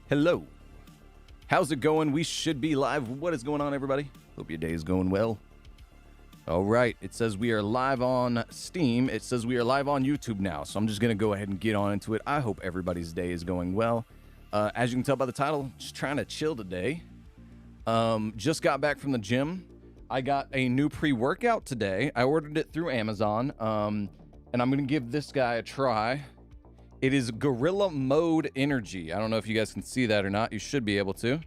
Hello. How's it going? We should be live. What is going on, everybody? Hope your day is going well. All right. It says we are live on Steam. It says we are live on YouTube now. So I'm just going to go ahead and get on into it. I hope everybody's day is going well. As you can tell by the title, just trying to chill today. Just got back from the gym. I got a new pre-workout today. I ordered it through Amazon. And I'm going to give this guy a try. It is Gorilla Mode Energy. I don't know if you guys can see that or not. You should be able to.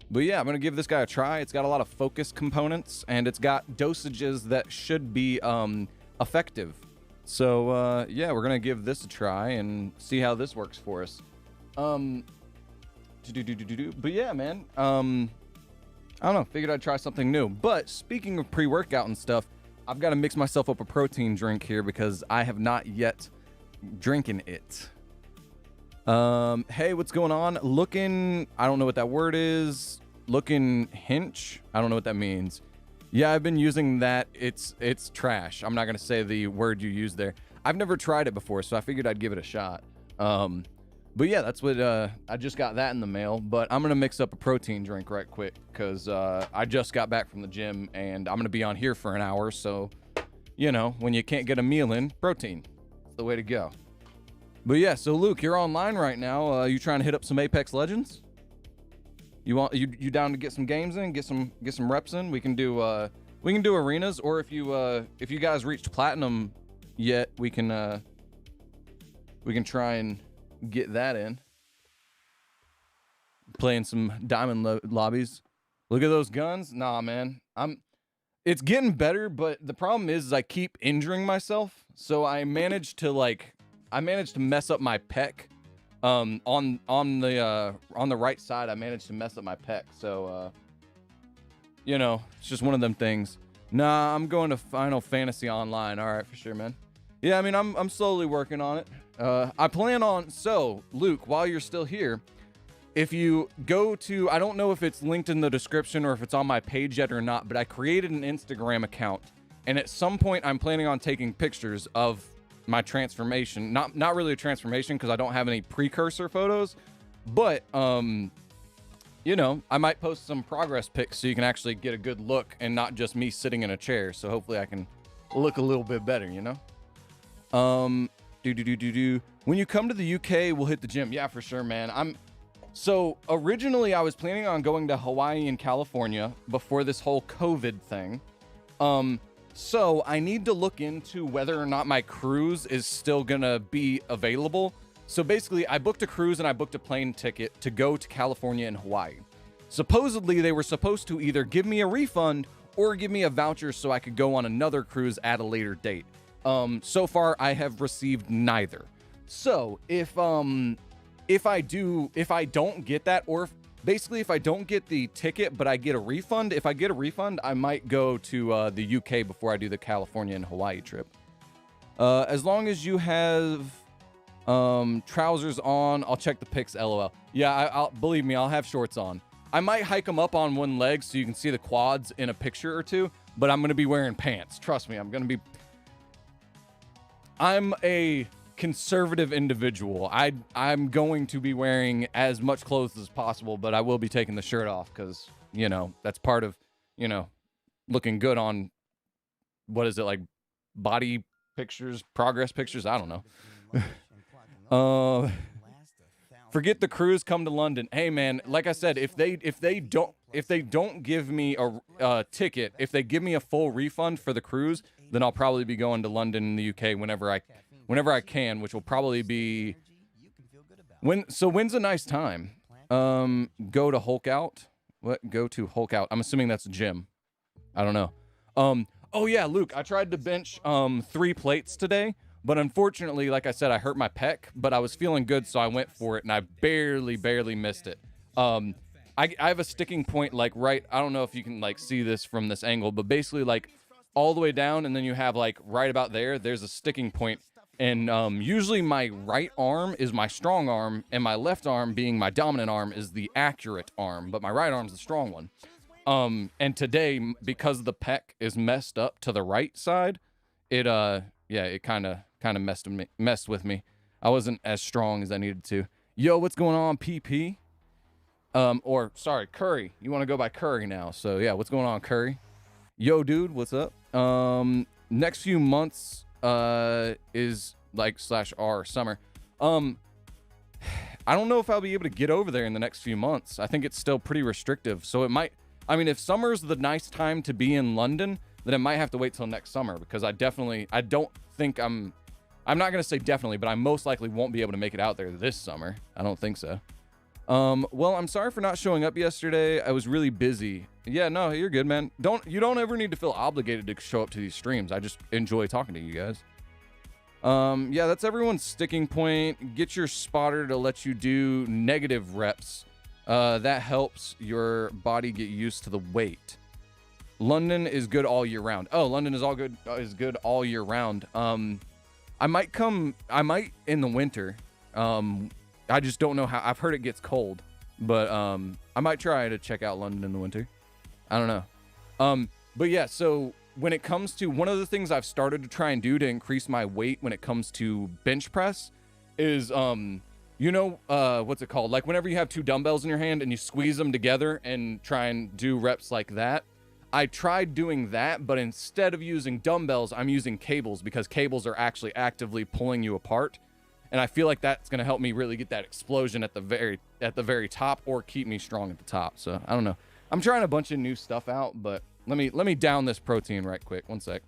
But yeah, I'm going to give this guy a try. It's got a lot of focus components, and it's got dosages that should be effective. So yeah, we're going to give this a try and see how this works for us. But yeah, man. I don't know. Figured I'd try something new. But speaking of pre-workout and stuff, I've got to mix myself up a protein drink here because I have not yet drinking it. Hey, what's going on? Looking, I don't know what that word is. Looking hinch? I don't know what that means. Yeah, I've been using that. It's trash. I'm not gonna say the word you used there. I've never tried it before, so I figured I'd give it a shot. But yeah, that's what I just got that in the mail. But I'm gonna mix up a protein drink right quick because I just got back from the gym and I'm gonna be on here for an hour. So, you know, when you can't get a meal in, protein. The way to go. But yeah, so Luke, you're online right now. You trying to hit up some Apex Legends? You down to get some games in, get some reps in? We can do arenas, or if you guys reached platinum yet, we can try and get that in. Playing some diamond lobbies. Look at those guns. Nah, man. It's getting better, but the problem is I keep injuring myself. So I managed to mess up my pec. On the right side, I managed to mess up my pec. So you know, it's just one of them things. Nah, I'm going to Final Fantasy Online. All right, for sure, man. Yeah, I mean, I'm slowly working on it. I plan on. So Luke, while you're still here, if you go to, I don't know if it's linked in the description or if it's on my page yet or not, but I created an Instagram account, and at some point I'm planning on taking pictures of my transformation. Not really a transformation because I don't have any precursor photos, but you know, I might post some progress pics so you can actually get a good look and not just me sitting in a chair. So hopefully I can look a little bit better, you know? When you come to the UK, we'll hit the gym. Yeah, for sure, man. So originally I was planning on going to Hawaii and California before this whole COVID thing. So I need to look into whether or not my cruise is still gonna be available. So basically I booked a cruise and I booked a plane ticket to go to California and Hawaii. Supposedly they were supposed to either give me a refund or give me a voucher so I could go on another cruise at a later date. So far I have received neither. So if I don't get that, or basically if I don't get the ticket but I get a refund, if I get a refund, I might go to the UK before I do the California and Hawaii trip. As long as you have trousers on, I'll check the pics, lol. Yeah, I'll believe me, I'll have shorts on. I might hike them up on one leg so you can see the quads in a picture or two, but I'm gonna be wearing pants. Trust me, I'm a conservative individual. I'm going to be wearing as much clothes as possible, but I will be taking the shirt off because, you know, that's part of, you know, looking good on, what is it, like body pictures, progress pictures? I don't know. Forget the cruise, come to London. Hey man, like I said, if they don't give me a ticket, if they give me a full refund for the cruise, then I'll probably be going to London in the UK whenever I can, which will probably be when's a nice time? Go to Hulk Out. What? Go to Hulk Out. I'm assuming that's a gym. I don't know. Oh yeah, Luke, I tried to bench 3 plates today, but unfortunately, like I said, I hurt my pec, but I was feeling good, so I went for it and I barely missed it. I have a sticking point like right, I don't know if you can like see this from this angle, but basically like all the way down, and then you have like right about there's a sticking point. And usually my right arm is my strong arm, and my left arm, being my dominant arm, is the accurate arm, but my right arm's the strong one. And today, because the pec is messed up to the right side, it kind of messed with me. I wasn't as strong as I needed to. Yo, what's going on, PP? Or sorry, Curry. You want to go by Curry now. So yeah, what's going on, Curry? Yo, dude, what's up? Next few months is like /r summer. I don't know if I'll be able to get over there in the next few months. I think it's still pretty restrictive. So it might, I mean, if summer's the nice time to be in London, then I might have to wait till next summer, because I don't think I'm not going to say definitely, but I most likely won't be able to make it out there this summer. I don't think so. Well, I'm sorry for not showing up yesterday. I was really busy. Yeah, no, you're good, man. You don't ever need to feel obligated to show up to these streams. I just enjoy talking to you guys. Yeah, that's everyone's sticking point. Get your spotter to let you do negative reps. That helps your body get used to the weight. London is good all year round. Oh, London is good all year round. I might in the winter. I just don't know how. I've heard it gets cold, but I might try to check out London in the winter. I don't know. But yeah, so when it comes to, one of the things I've started to try and do to increase my weight when it comes to bench press is, what's it called? Like whenever you have two dumbbells in your hand and you squeeze them together and try and do reps like that. I tried doing that, but instead of using dumbbells, I'm using cables, because cables are actually actively pulling you apart. And I feel like that's going to help me really get that explosion at the very top, or keep me strong at the top. So I don't know. I'm trying a bunch of new stuff out, but let me down this protein right quick. One sec.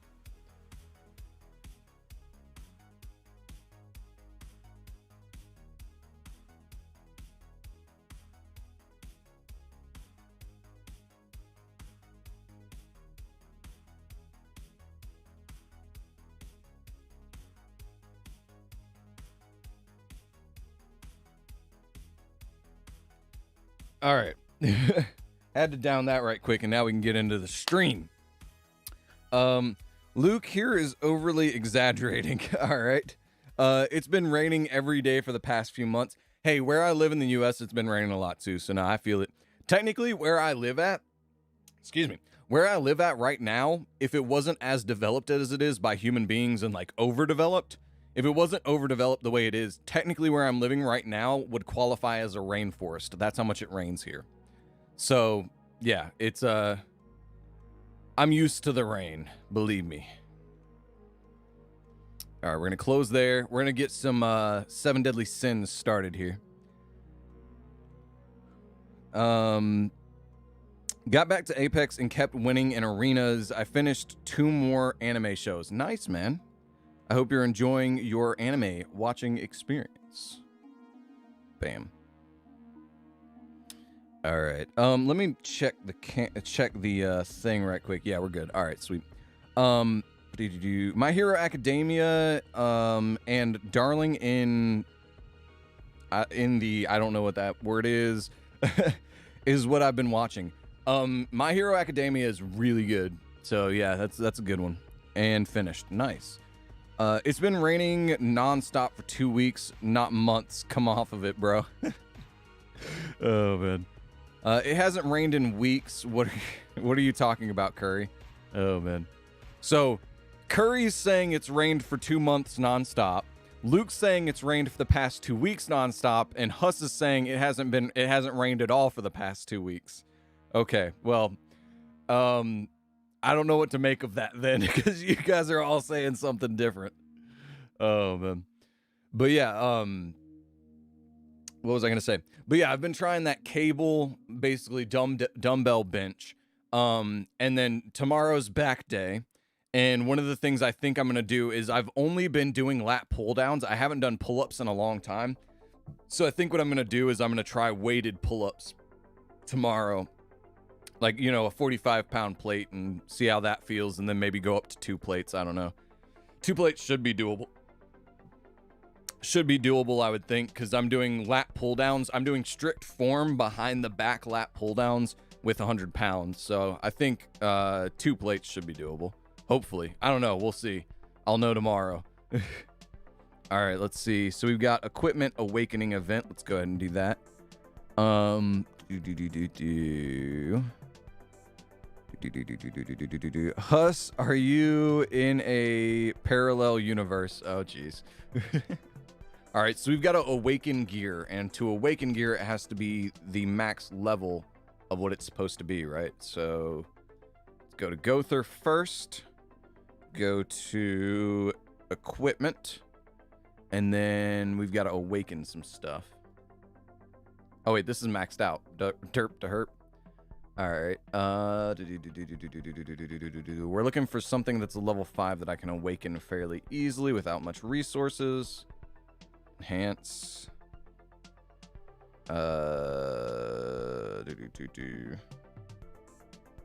All right. Had to down that right quick, and now we can get into the stream. Luke here is overly exaggerating. All right. It's been raining every day for the past few months. Hey, where I live in the US, it's been raining a lot too, so now I feel it. Technically, where I live at right now, if it wasn't as developed as it is by human beings and like overdeveloped, if it wasn't overdeveloped the way it is, technically where I'm living right now would qualify as a rainforest. That's how much it rains here. So, yeah, it's, I'm used to the rain, believe me. All right, we're going to close there. We're going to get some, 7 Deadly Sins started here. Got back to Apex and kept winning in arenas. I finished 2 more anime shows. Nice, man. I hope you're enjoying your anime watching experience. Bam. All right. Let me check the thing right quick. Yeah, we're good. All right, sweet. My Hero Academia and Darling in the, I don't know what that word is, is what I've been watching. My Hero Academia is really good. So yeah, that's a good one. And finished. Nice. It's been raining nonstop for 2 weeks, not months. Come off of it, bro. Oh man. It hasn't rained in weeks. What are you talking about, Curry? Oh man. So Curry's saying it's rained for 2 months nonstop. Luke's saying it's rained for the past 2 weeks nonstop, and Huss is saying it hasn't rained at all for the past 2 weeks. Okay, well, I don't know what to make of that then, because you guys are all saying something different. Oh man. But yeah, what was I gonna say? But yeah, I've been trying that cable, basically dumbbell bench. And then tomorrow's back day. And one of the things I think I'm gonna do is, I've only been doing lat pull downs. I haven't done pull-ups in a long time. So I think what I'm gonna do is I'm gonna try weighted pull-ups tomorrow. Like, you know, a 45-pound plate, and see how that feels, and then maybe go up to 2 plates. I don't know. 2 plates should be doable. Should be doable, I would think, because I'm doing lat pull downs. I'm doing strict form behind the back lat pull downs with 100 pounds. So I think 2 plates should be doable. Hopefully. I don't know. We'll see. I'll know tomorrow. All right, let's see. So we've got equipment awakening event. Let's go ahead and do that. Huss, are you in a parallel universe? Oh, jeez. All right, so we've got to Awaken Gear, and to Awaken Gear, it has to be the max level of what it's supposed to be, right? So let's go to Gother first, go to Equipment, and then we've got to awaken some stuff. Oh, wait, this is maxed out. Derp to herp. All right. We're looking for something that's a level 5 that I can awaken fairly easily without much resources. Enhance.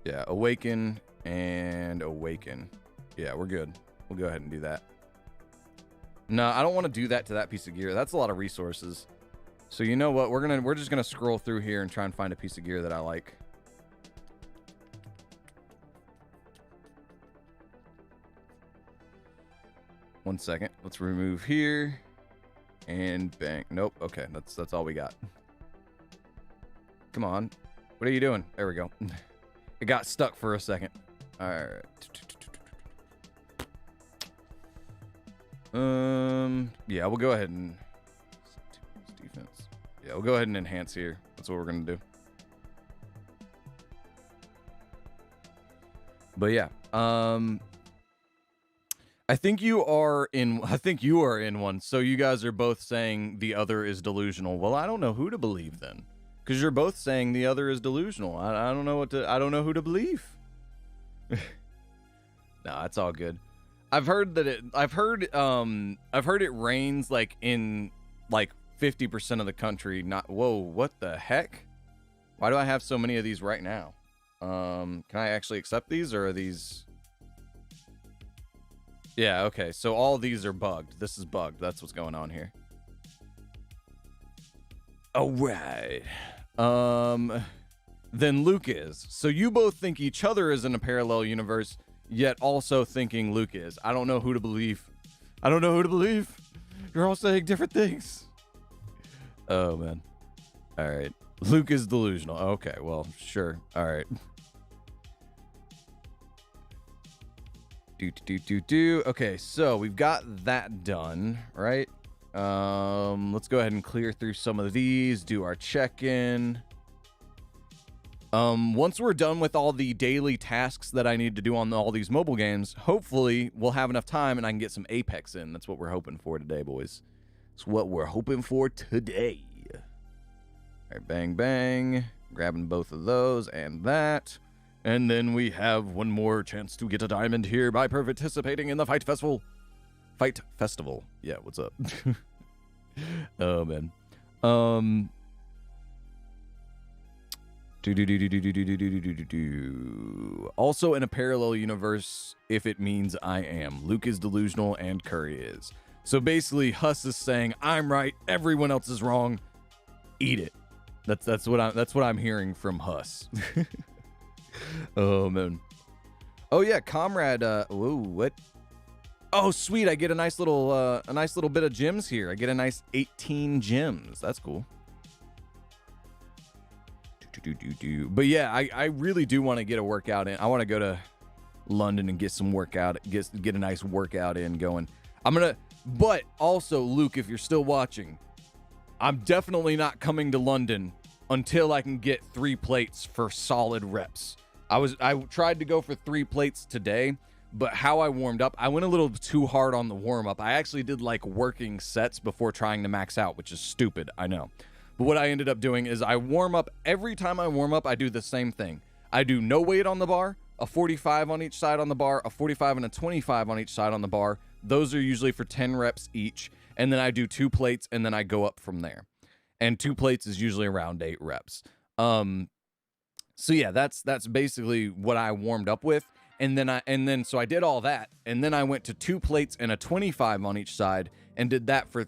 Yeah, awaken and awaken. Yeah, we're good. We'll go ahead and do that. No, I don't want to do that to that piece of gear. That's a lot of resources. So you know what? We're just gonna scroll through here and try and find a piece of gear that I like. One second. Let's remove here. And bang. Nope. Okay, that's all we got. Come on. What are you doing? There we go. It got stuck for a second. All right. Yeah, we'll go ahead and defense. Yeah, we'll go ahead and enhance here. That's what we're gonna do. But yeah, I think you are in one. So you guys are both saying the other is delusional. Well, I don't know who to believe then, because you're both saying the other is delusional. I don't know I don't know who to believe. No, it's all good. I've heard it rains like in like 50% of the country. Whoa, what the heck? Why do I have so many of these right now? Can I actually accept these, or are these? Yeah, okay. So all these are bugged. This is bugged. That's what's going on here. All right. Then Luke is. So you both think each other is in a parallel universe, yet also thinking Luke is. I don't know who to believe. I don't know who to believe. You're all saying different things. Oh, man. All right. Luke is delusional. Okay, well, sure. All right. Okay, so we've got that done, right? Let's go ahead and clear through some of these, do our check-in. Once we're done with all the daily tasks that I need to do on all these mobile games, hopefully we'll have enough time and I can get some Apex in. That's what we're hoping for today, boys. That's what we're hoping for today. All right, bang, bang. Grabbing both of those and that. And then we have one more chance to get a diamond here by participating in the Fight Festival. Fight Festival. Yeah, what's up? Oh, man. Also in a parallel universe, if it means I am. Luke is delusional and Curry is. So basically, Huss is saying, I'm right, everyone else is wrong. Eat it. That's what I'm hearing from Huss. Oh, man. Oh, yeah, Comrade. Whoa, what? Oh, sweet. I get a nice little bit of gems here. I get a nice 18 gems. That's cool. But yeah, I really do want to get a workout in. I want to go to London and get some workout, get a nice workout in going. But also, Luke, if you're still watching, I'm definitely not coming to London until I can get 3 plates for solid reps. I tried to go for 3 plates today, but how I warmed up, I went a little too hard on the warm up. I actually did like working sets before trying to max out, which is stupid, I know. But what I ended up doing is I warm up. Every time I warm up, I do the same thing. I do no weight on the bar, a 45 on each side on the bar, a 45 and a 25 on each side on the bar. Those are usually for 10 reps each. And then I do 2 plates, and then I go up from there. And 2 plates is usually around 8 reps. So yeah, that's basically what I warmed up with. And then so I did all that. And then I went to 2 plates and a 25 on each side and did that for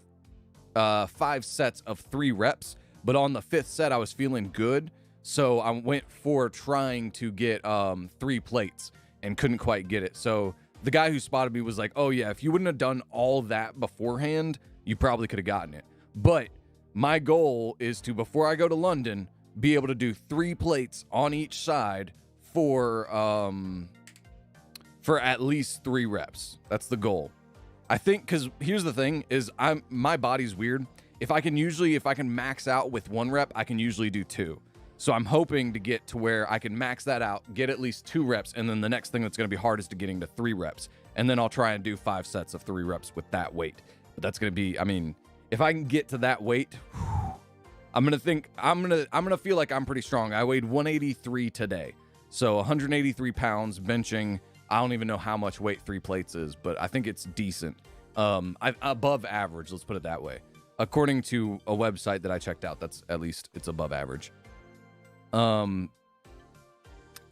5 sets of 3 reps. But on the 5th set, I was feeling good. So I went for trying to get 3 plates and couldn't quite get it. So the guy who spotted me was like, oh yeah, if you wouldn't have done all that beforehand, you probably could have gotten it. But my goal is to, before I go to London, be able to do 3 plates on each side for at least 3 reps. That's the goal. I think because here's the thing is my body's weird. If I can max out with 1 rep, I can usually do 2. So I'm hoping to get to where I can max that out, get at least 2 reps, and then the next thing that's going to be hard is to getting to 3 reps. And then I'll try and do 5 sets of 3 reps with that weight. But that's going to be, I mean, if I can get to that weight, I'm going to feel like I'm pretty strong. I weighed 183 today. So 183 pounds benching. I don't even know how much weight 3 plates is, but I think it's decent. Above average, let's put it that way. According to a website that I checked out, that's at least it's above average. All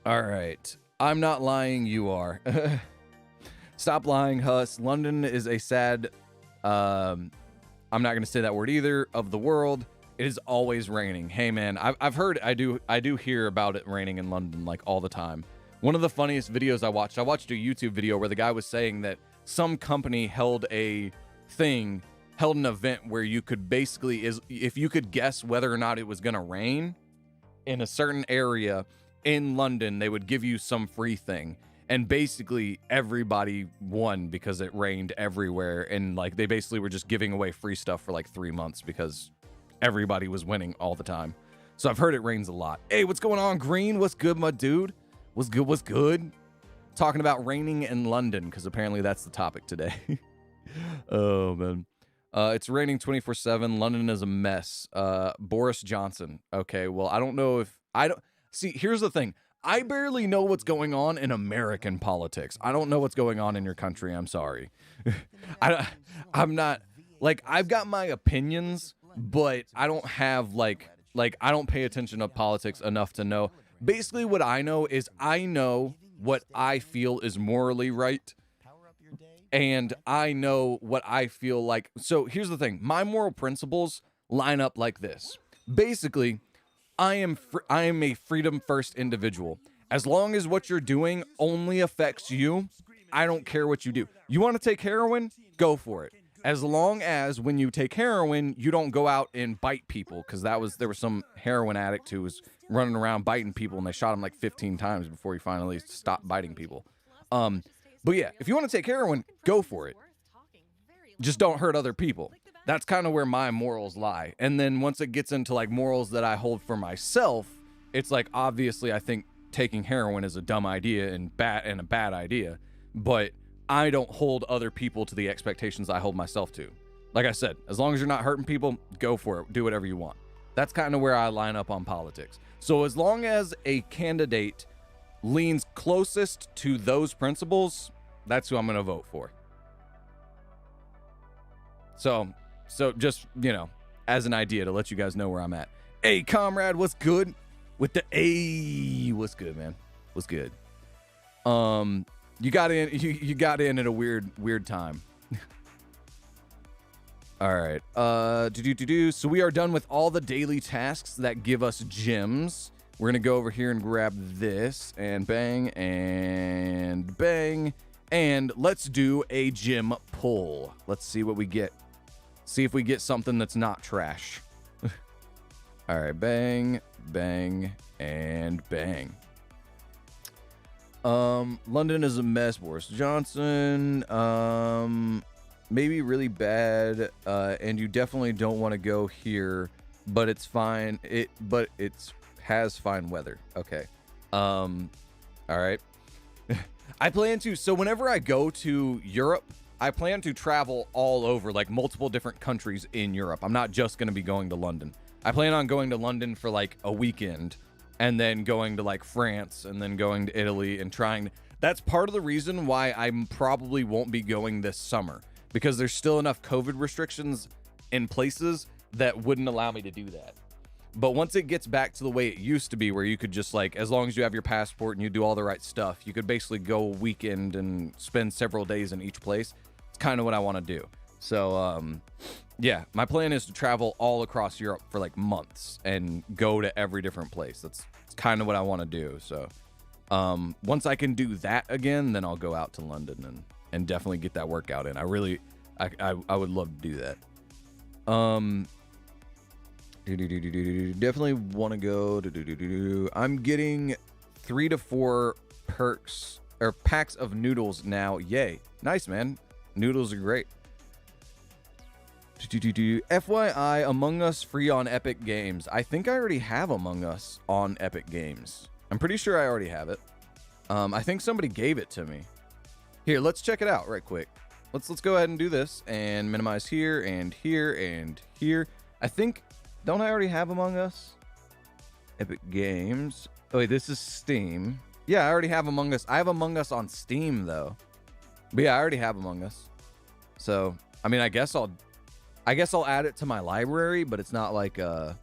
right. I'm not lying, you are. Stop lying, Huss. London is a sad, I'm not going to say that word either, of the world. It is always raining. Hey man, I've heard, I do hear about it raining in London like all the time. One of the funniest videos I watched a YouTube video where the guy was saying that some company held an event where you could basically, if you could guess whether or not it was going to rain in a certain area in London, they would give you some free thing. And basically everybody won because it rained everywhere. And like, they basically were just giving away free stuff for like 3 months because everybody was winning all the time. So I've heard it rains a lot. Hey, what's going on, Green? What's good, my dude? What's good? Talking about raining in London, because apparently that's the topic today. Oh, man. It's raining 24/7. London is a mess. Boris Johnson. Okay, well, I don't know if... See, here's the thing. I barely know what's going on in American politics. I don't know what's going on in your country. I'm sorry. I'm not... Like, I've got my opinions, but I don't have, like, I don't pay attention to politics enough to know. Basically, what I know is I know what I feel is morally right, and I know what I feel like. So here's the thing. My moral principles line up like this. Basically, I am a freedom first individual. As long as what you're doing only affects you, I don't care what you do. You want to take heroin? Go for it. As long as when you take heroin, you don't go out and bite people, because there was some heroin addict who was running around biting people, and they shot him like 15 times before he finally stopped biting people. But yeah, if you want to take heroin, go for it. Just don't hurt other people. That's kind of where my morals lie. And then once it gets into like morals that I hold for myself, it's like, obviously I think taking heroin is a dumb idea and a bad idea, but I don't hold other people to the expectations I hold myself to. Like I said, as long as you're not hurting people, go for it. Do whatever you want. That's kind of where I line up on politics. So as long as a candidate leans closest to those principles, that's who I'm going to vote for. So just, you know, as an idea to let you guys know where I'm at. Hey, comrade, what's good? With the A, what's good, man? What's good? You got in at a weird time. All right. So we are done with all the daily tasks that give us gems. We're gonna go over here and grab this and bang and bang, and let's do a gem pull. Let's see what we get. See if we get something that's not trash. All right, bang, bang, and bang. London is a mess. Boris Johnson, maybe really bad, and you definitely don't want to go here, but it's fine. But it's has fine weather. Okay. All right. I plan to, so whenever I go to Europe, I plan to travel all over, like multiple different countries in Europe. I'm not just going to be going to London. I plan on going to London for like a weekend, and then going to like France, and then going to Italy and trying. That's part of the reason why I probably won't be going this summer, because there's still enough COVID restrictions in places that wouldn't allow me to do that. But once it gets back to the way it used to be, where you could just like, as long as you have your passport and you do all the right stuff, you could basically go a weekend and spend several days in each place. It's kind of what I want to do. So, yeah, my plan is to travel all across Europe for like months and go to every different place. That's kind of what I want to do. So, once I can do that again, then I'll go out to London and definitely get that workout in. I would love to do that. Definitely want to go. I'm getting 3 to 4 packs of noodles now. Yay. Nice, man. Noodles are great. FYI, Among Us free on Epic Games. I think I already have Among Us on Epic Games. I'm pretty sure I already have it. I think somebody gave it to me. Here, let's check it out right quick. Let's go ahead and do this and minimize here and here and here. I think, don't I already have Among Us? Epic Games. Oh wait, this is Steam. Yeah, I already have Among Us. I have Among Us on Steam though. But yeah, I already have Among Us. So, I mean, I guess I'll add it to my library, but it's not like you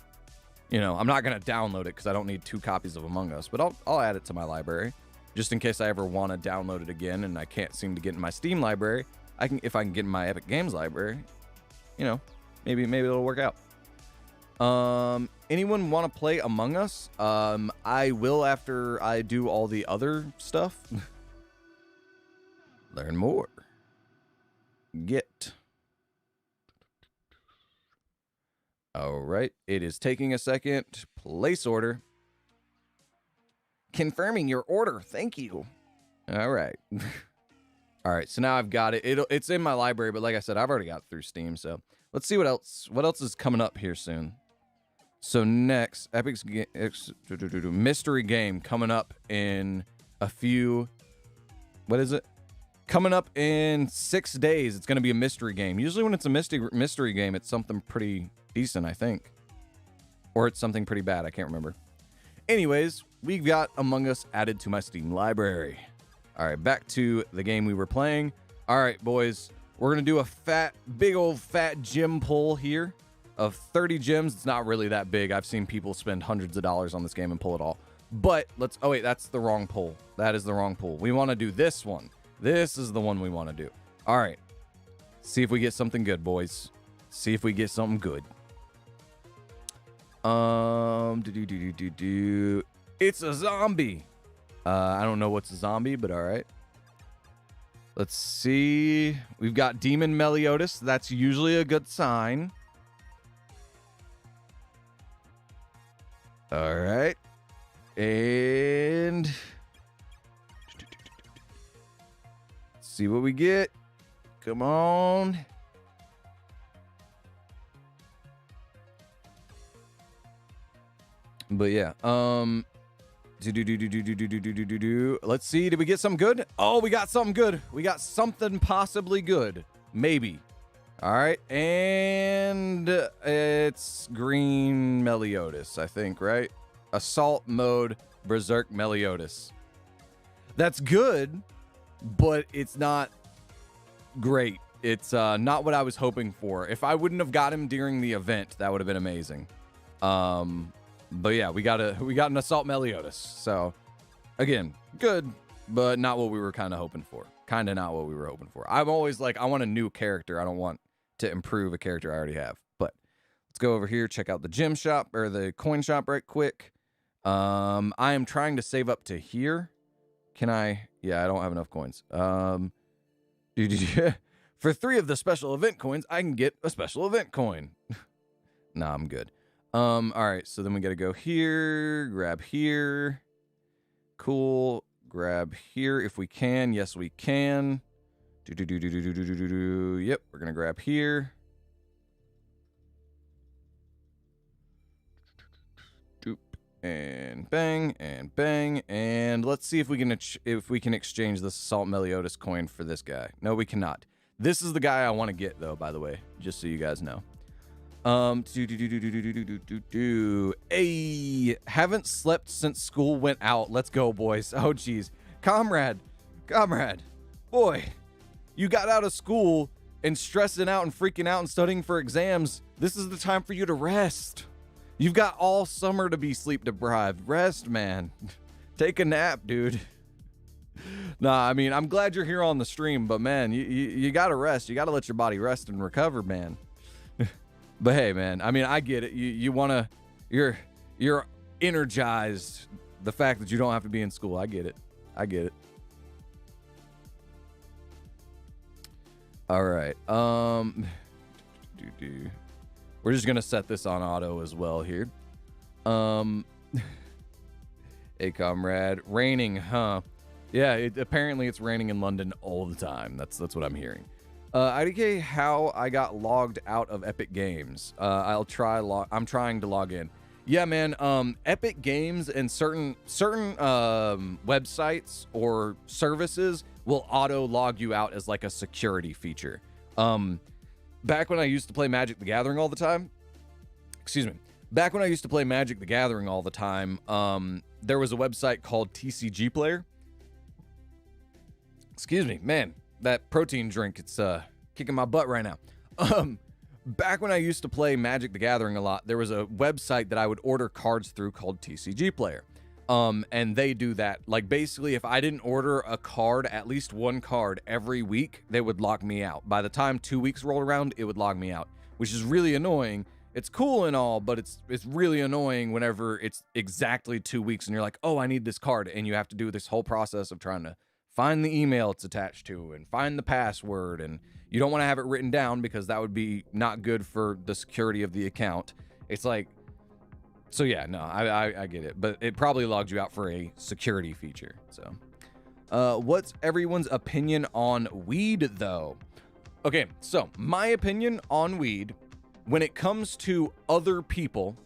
know, I'm not gonna download it because I don't need 2 copies of Among Us. But I'll add it to my library just in case I ever want to download it again and I can't seem to get in my Steam library. If I can get in my Epic Games library, you know, maybe it'll work out. Anyone want to play Among Us? I will after I do all the other stuff. Learn more. Get. All right. It is taking a second. Place order. Confirming your order. Thank you. All right. All right. So now I've got it. It's in my library, but like I said, I've already got it through Steam. So let's see what else is coming up here soon. So next, Epic's mystery game coming up in a few. What is it? Coming up in 6 days. It's going to be a mystery game. Usually when it's a mystery game, it's something pretty decent, I think. Or it's something pretty bad. I can't remember. Anyways, we've got Among Us added to my Steam library. All right, back to the game we were playing. All right, boys. We're going to do a big old fat gem pull here of 30 gems. It's not really that big. I've seen people spend hundreds of dollars on this game and pull it all. But oh wait, that's the wrong pull. That is the wrong pull. We want to do this one. This is the one we want to do. All right. See if we get something good, boys. See if we get something good. It's a zombie. I don't know what's a zombie, but all right. Let's see. We've got Demon Meliodas. That's usually a good sign. All right. And let's see what we get. Come on. But yeah, let's see. Did we get something good? Oh, we got something good. We got something possibly good. Maybe. All right. And it's Green Meliodas, I think, right? Assault mode Berserk Meliodas. That's good, but it's not great. It's not what I was hoping for. If I wouldn't have got him during the event, that would have been amazing. But yeah, we got an Assault Meliodas. So again, good, but not what we were kind of hoping for. Kind of not what we were hoping for. I'm always like, I want a new character. I don't want to improve a character I already have. But let's go over here, check out the gem shop or the coin shop right quick. I am trying to save up to here. Can I? Yeah, I don't have enough coins. For 3 of the special event coins, I can get a special event coin. Nah, I'm good. All right, so then we got to go here, grab here. Cool. Grab here if we can. Yes, we can. Yep, we're going to grab here. Doop, and bang, and bang. And let's see if we can exchange this Assault Meliodas coin for this guy. No, we cannot. This is the guy I want to get, though, by the way, just so you guys know. Hey, haven't slept since school went out. Let's go, boys. Oh, geez. Comrade, boy, you got out of school and stressing out and freaking out and studying for exams. This is the time for you to rest. You've got all summer to be sleep deprived. Rest, man. Take a nap, dude. Nah, I mean, I'm glad you're here on the stream, but man, you gotta rest. You gotta let your body rest and recover, man. But hey, man, I mean, I get it. You're energized. The fact that you don't have to be in school, I get it. All right. We're just gonna set this on auto as well here. Hey, comrade, raining, huh? Yeah, apparently it's raining in London all the time. That's what I'm hearing. IDK, how I got logged out of Epic Games. I'm trying to log in. Yeah, man. Epic Games and certain websites or services will auto log you out as like a security feature. Back when I used to play Magic the Gathering all the time, Back when I used to play Magic the Gathering all the time, there was a website called TCG Player. Excuse me, man. That protein drink, it's kicking my butt right now. Back when I used to play Magic the Gathering a lot, there was a website that I would order cards through called TCG Player. And they do that. Like, basically, if I didn't order a card, at least one card every week, they would lock me out. By the time 2 weeks rolled around, it would log me out, which is really annoying. It's cool and all, but it's really annoying whenever it's exactly 2 weeks and you're like, oh, I need this card. And you have to do this whole process of trying to find the email it's attached to and find the password. And you don't want to have it written down because that would be not good for the security of the account. It's like, so yeah, no, I get it, but it probably logged you out for a security feature. So, what's everyone's opinion on weed though? Okay, so my opinion on weed, when it comes to other people,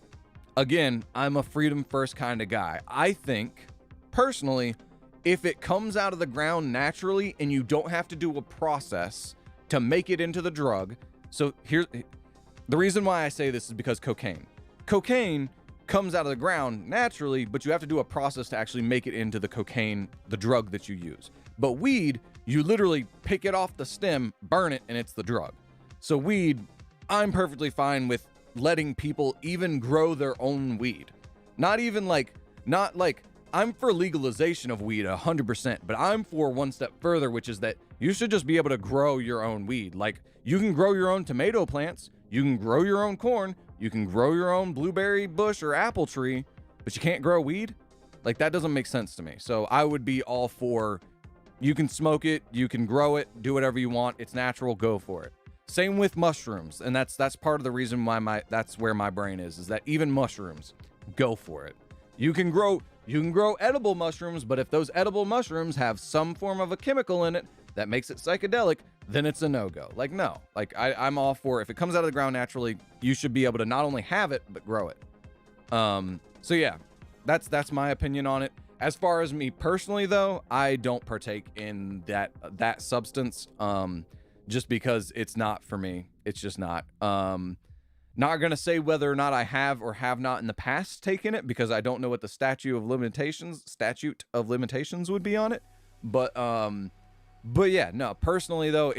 again, I'm a freedom first kind of guy. I think personally, if it comes out of the ground naturally and you don't have to do a process to make it into the drug. So here's the reason why I say this is because cocaine comes out of the ground naturally, but you have to do a process to actually make it into the cocaine, the drug that you use. But weed, you literally pick it off the stem, burn it, and it's the drug. So weed, I'm perfectly fine with letting people even grow their own weed. Not like I'm for legalization of weed 100%, but I'm for one step further, which is that you should just be able to grow your own weed. Like, you can grow your own tomato plants, you can grow your own corn, you can grow your own blueberry bush or apple tree, but you can't grow weed? Like, that doesn't make sense to me. So I would be all for, you can smoke it, you can grow it, do whatever you want, it's natural, go for it. Same with mushrooms, and that's part of the reason why that's where my brain is that even mushrooms, go for it. You can grow edible mushrooms, but if those edible mushrooms have some form of a chemical in it that makes it psychedelic, then it's a no-go. Like, no. Like, I'm all for, if it comes out of the ground naturally, you should be able to not only have it, but grow it. So yeah, that's my opinion on it. As far as me personally, though, I don't partake in that substance, just because it's not for me. It's just not. Not going to say whether or not I have or have not in the past taken it, because I don't know what the statute of limitations would be on it. But yeah, no, personally though,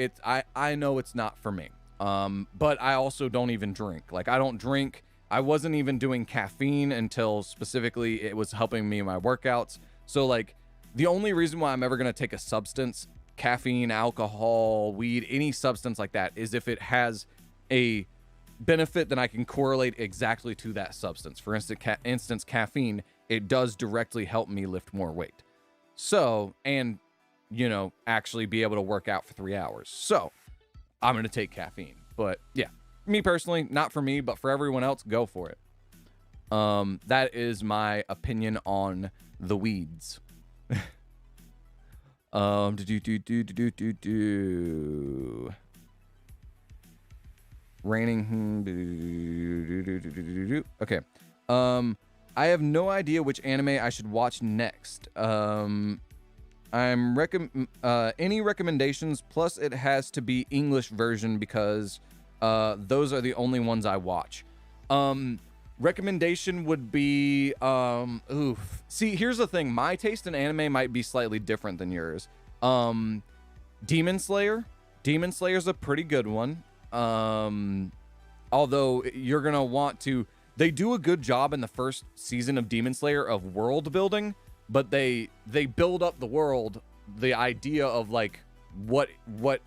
I know it's not for me. But I also don't even drink. Like, I don't drink. I wasn't even doing caffeine until specifically it was helping me in my workouts. So like, the only reason why I'm ever going to take a substance, caffeine, alcohol, weed, any substance like that, is if it has a benefit that I can correlate exactly to that substance. For instance, caffeine, it does directly help me lift more weight. So, and, you know, actually be able to work out for 3 hours. So, I'm going to take caffeine. But yeah, me personally, not for me, but for everyone else, go for it. That is my opinion on the weeds. Raining. Okay. I have no idea which anime I should watch next. Any recommendations? Plus, it has to be English version because those are the only ones I watch. Recommendation would be See, here's the thing. My taste in anime might be slightly different than yours. Demon Slayer. Demon Slayer's a pretty good one. Although you're gonna want to, they do a good job in the first season of Demon Slayer of world building, but they build up the world, the idea of like what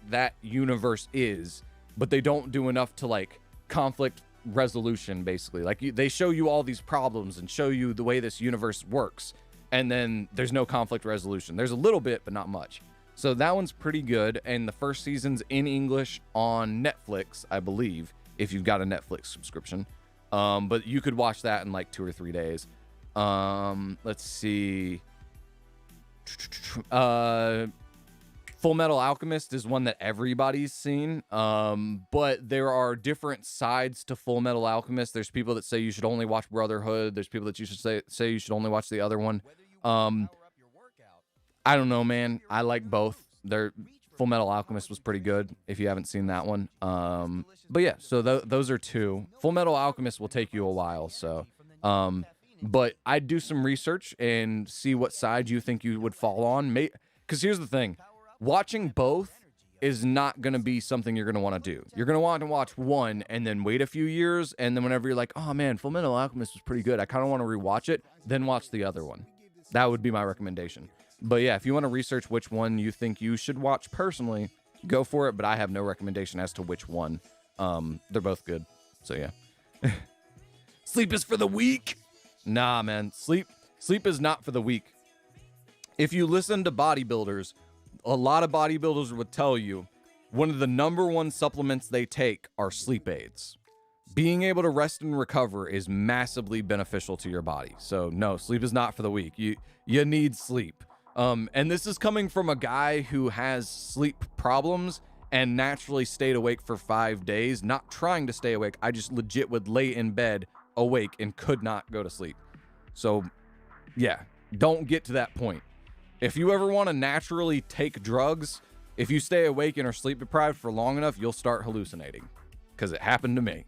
that universe is, but they don't do enough to like conflict resolution. Basically, like they show you all these problems and show you the way this universe works, and then there's no conflict resolution. There's a little bit, but not much. So that one's pretty good, and the first season's in English on Netflix, I believe, if you've got a Netflix subscription. But you could watch that in like 2 or 3 days. Let's see. Full Full Metal Alchemist is one that everybody's seen, but there are different sides to Full Metal Alchemist. There's people that say you should only watch Brotherhood. There's people that you should say you should only watch the other one. I don't know, man. I like both. Full Metal Alchemist was pretty good if you haven't seen that one. But yeah, so those are two. Full Metal Alchemist will take you a while, so. But I'd do some research and see what side you think you would fall on. Because here's the thing. Watching both is not going to be something you're going to want to do. You're going to want to watch one and then wait a few years, and then whenever you're like, oh man, Full Metal Alchemist was pretty good, I kind of want to rewatch it, then watch the other one. That would be my recommendation. But yeah, if you want to research which one you think you should watch personally, go for it, but I have no recommendation as to which one. They're both good, so yeah. Sleep is for the weak. Nah, man, sleep is not for the weak. If you listen to bodybuilders, a lot of bodybuilders would tell you one of the number one supplements they take are sleep aids. Being able to rest and recover is massively beneficial to your body. So no, sleep is not for the weak. You need sleep. And this is coming from a guy who has sleep problems and naturally stayed awake for 5 days, not trying to stay awake. I just legit would lay in bed awake and could not go to sleep. So yeah, don't get to that point. If you ever want to naturally take drugs, if you stay awake and are sleep deprived for long enough, you'll start hallucinating, because it happened to me.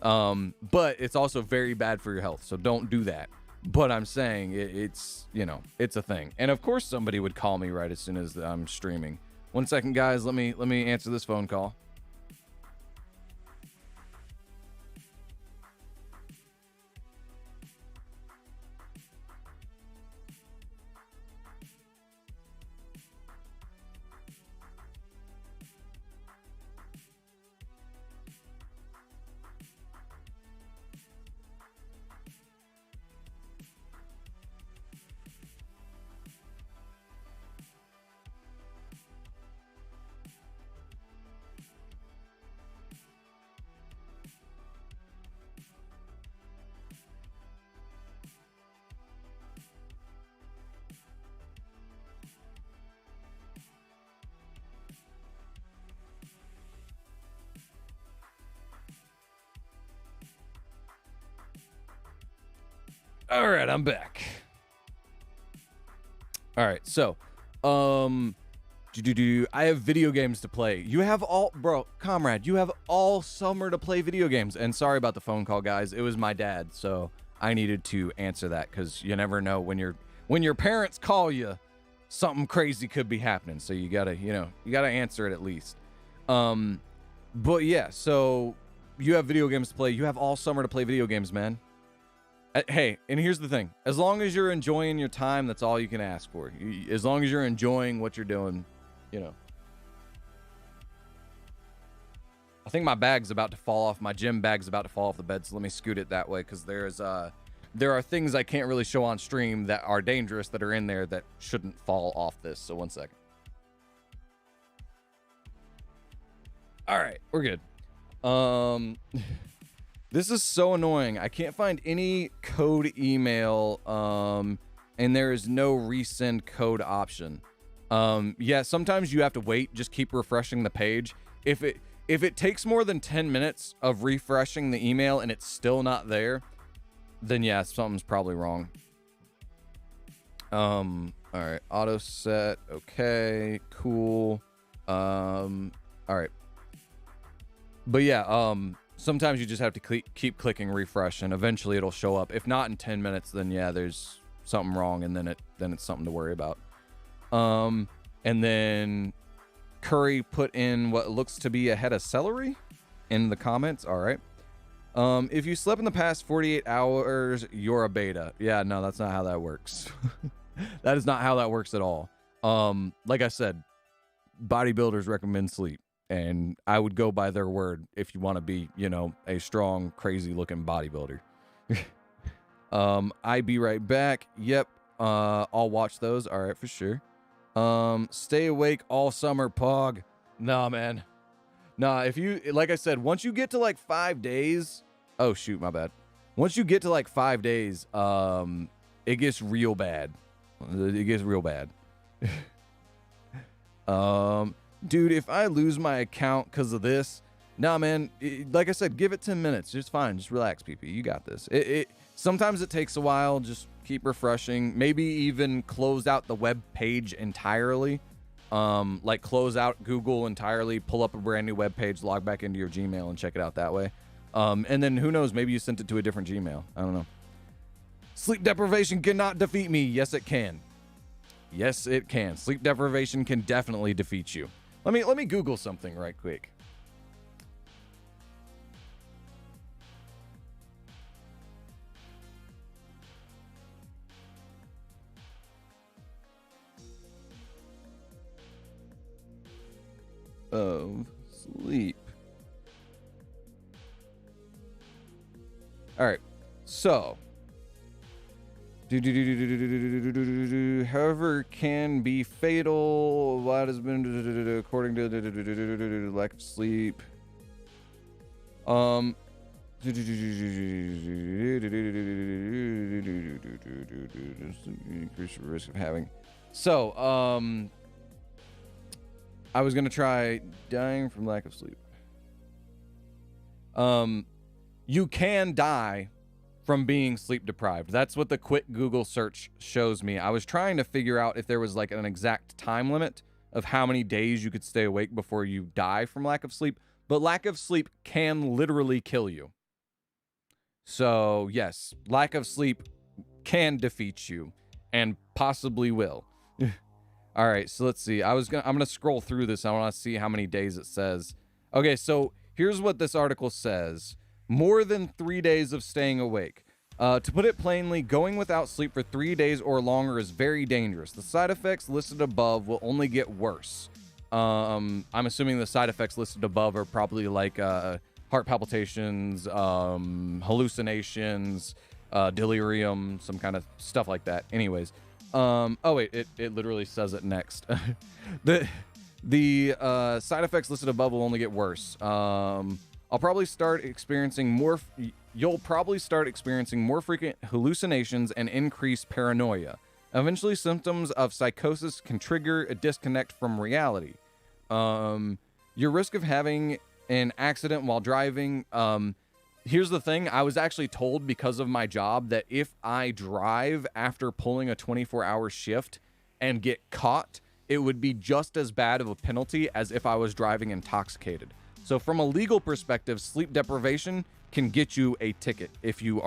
But it's also very bad for your health, so don't do that. But I'm saying it's a thing. And of course somebody would call me right as soon as I'm streaming. 1 second, guys. Let me answer this phone call. All right, I'm back. All right, so, I have video games to play. You have comrade, you have all summer to play video games. And sorry about the phone call, guys. It was my dad, so I needed to answer that, because you never know when your parents call you, something crazy could be happening. So you gotta answer it at least. But yeah, so you have video games to play. You have all summer to play video games, man. Hey, and here's the thing. As long as you're enjoying your time, that's all you can ask for. As long as you're enjoying what you're doing, I think my bag's about to fall off. My gym bag's about to fall off the bed, so let me scoot it that way, because there are things I can't really show on stream that are dangerous that are in there that shouldn't fall off this. So 1 second. All right, we're good. This is so annoying. I can't find any code email, and there is no resend code option. Yeah, sometimes you have to wait. Just keep refreshing the page. If it takes more than 10 minutes of refreshing the email and it's still not there, then yeah, something's probably wrong. All right, auto set. Okay, cool. All right. But yeah, sometimes you just have to keep clicking refresh, and eventually it'll show up. If not in 10 minutes, then yeah, there's something wrong, and then it's something to worry about. And then Curry put in what looks to be a head of celery in the comments. All right. If you slept in the past 48 hours, you're a beta. Yeah, no, that's not how that works. That is not how that works at all. Like I said, bodybuilders recommend sleep, and I would go by their word if you want to be, a strong, crazy looking bodybuilder. I be right back. Yep. I'll watch those. All right, for sure. Stay awake all summer, Pog. Nah, man. Nah, like I said, once you get to like 5 days, oh shoot, my bad. Once you get to like 5 days, it gets real bad. It gets real bad. Dude, if I lose my account because of this, nah, man, like I said, give it 10 minutes. It's fine. Just relax, PP. You got this. Sometimes it takes a while. Just keep refreshing. Maybe even close out the web page entirely. Like close out Google entirely, pull up a brand new web page, log back into your Gmail and check it out that way. And then who knows, maybe you sent it to a different Gmail. I don't know. Sleep deprivation cannot defeat me. Yes, it can. Yes, it can. Sleep deprivation can definitely defeat you. Let me Google something right quick. Of sleep. All right. So, however, can be fatal. What has been according to lack of sleep. Increase your risk of having. So, I was gonna try dying from lack of sleep. You can die from being sleep deprived. That's what the quick Google search shows me. I was trying to figure out if there was like an exact time limit of how many days you could stay awake before you die from lack of sleep, but lack of sleep can literally kill you. So yes, lack of sleep can defeat you and possibly will. All right, so let's see. I'm gonna scroll through this. I want to see how many days it says. Okay, so here's what this article says. More than 3 days of staying awake. To put it plainly, going without sleep for 3 days or longer is very dangerous. The side effects listed above will only get worse. I'm assuming the side effects listed above are probably like heart palpitations, hallucinations, delirium, some kind of stuff like that. Anyways, oh wait, it literally says it next. the side effects listed above will only get worse. You'll probably start experiencing more frequent hallucinations and increased paranoia. Eventually, symptoms of psychosis can trigger a disconnect from reality. Your risk of having an accident while driving. Here's the thing. I was actually told because of my job that if I drive after pulling a 24-hour shift and get caught, it would be just as bad of a penalty as if I was driving intoxicated. So from a legal perspective, sleep deprivation can get you a ticket if you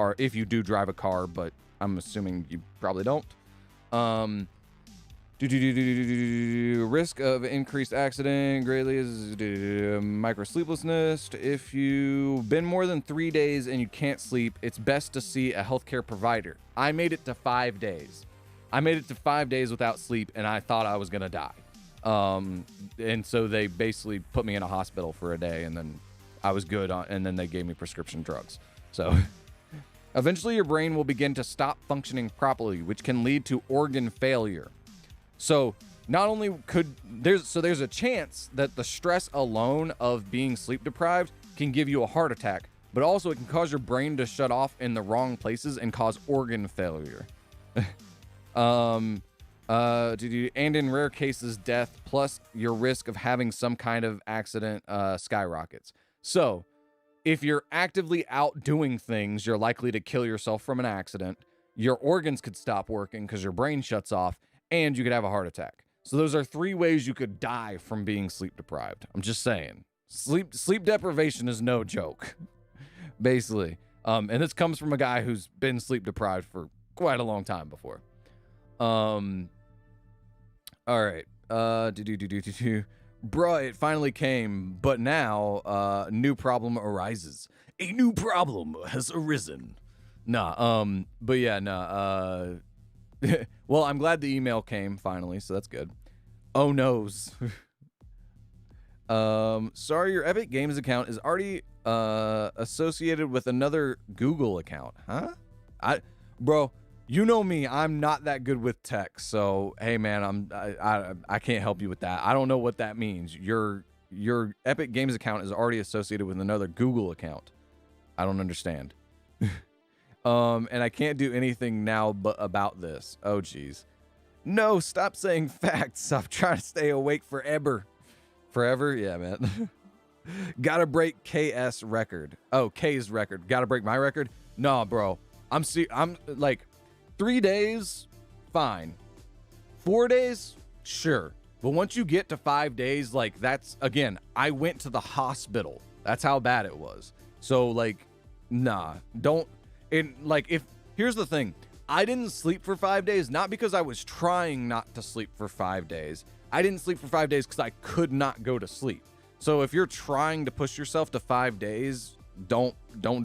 do drive a car, but I'm assuming you probably don't. Risk of increased accident greatly is micro sleeplessness. If you've been more than 3 days and you can't sleep, it's best to see a healthcare provider. I made it to 5 days. I made it to 5 days without sleep, and I thought I was gonna die. And so they basically put me in a hospital for a day, and then I was good and then they gave me prescription drugs. So eventually your brain will begin to stop functioning properly, which can lead to organ failure. So not only there's a chance that the stress alone of being sleep deprived can give you a heart attack, but also it can cause your brain to shut off in the wrong places and cause organ failure. And in rare cases, death, plus your risk of having some kind of accident skyrockets. So if you're actively out doing things, you're likely to kill yourself from an accident. Your organs could stop working because your brain shuts off, and you could have a heart attack. So those are 3 ways you could die from being sleep deprived. I'm just saying. Sleep deprivation is no joke, basically. And this comes from a guy who's been sleep deprived for quite a long time before. All right. Bruh, it finally came, but now new problem arises. A new problem has arisen. But yeah, well, I'm glad the email came finally, so that's good. Oh noes. Sorry, your Epic Games account is already associated with another Google account. Huh? Bro, you know me, I'm not that good with tech, so hey man, I can't help you with that. I don't know what that means. Your Epic Games account is already associated with another Google account. I don't understand. And I can't do anything now but about this. Oh geez. No, stop saying facts. Stop trying to stay awake forever. Forever? Yeah, man. Gotta break KS record. Oh, K's record. Gotta break my record? No, bro. I'm like 3 days, fine. 4 days, sure. But once you get to 5 days, like that's, again, I went to the hospital. That's how bad it was. So like, nah, don't, here's the thing. I didn't sleep for 5 days, not because I was trying not to sleep for 5 days. I didn't sleep for 5 days because I could not go to sleep. So if you're trying to push yourself to 5 days, don't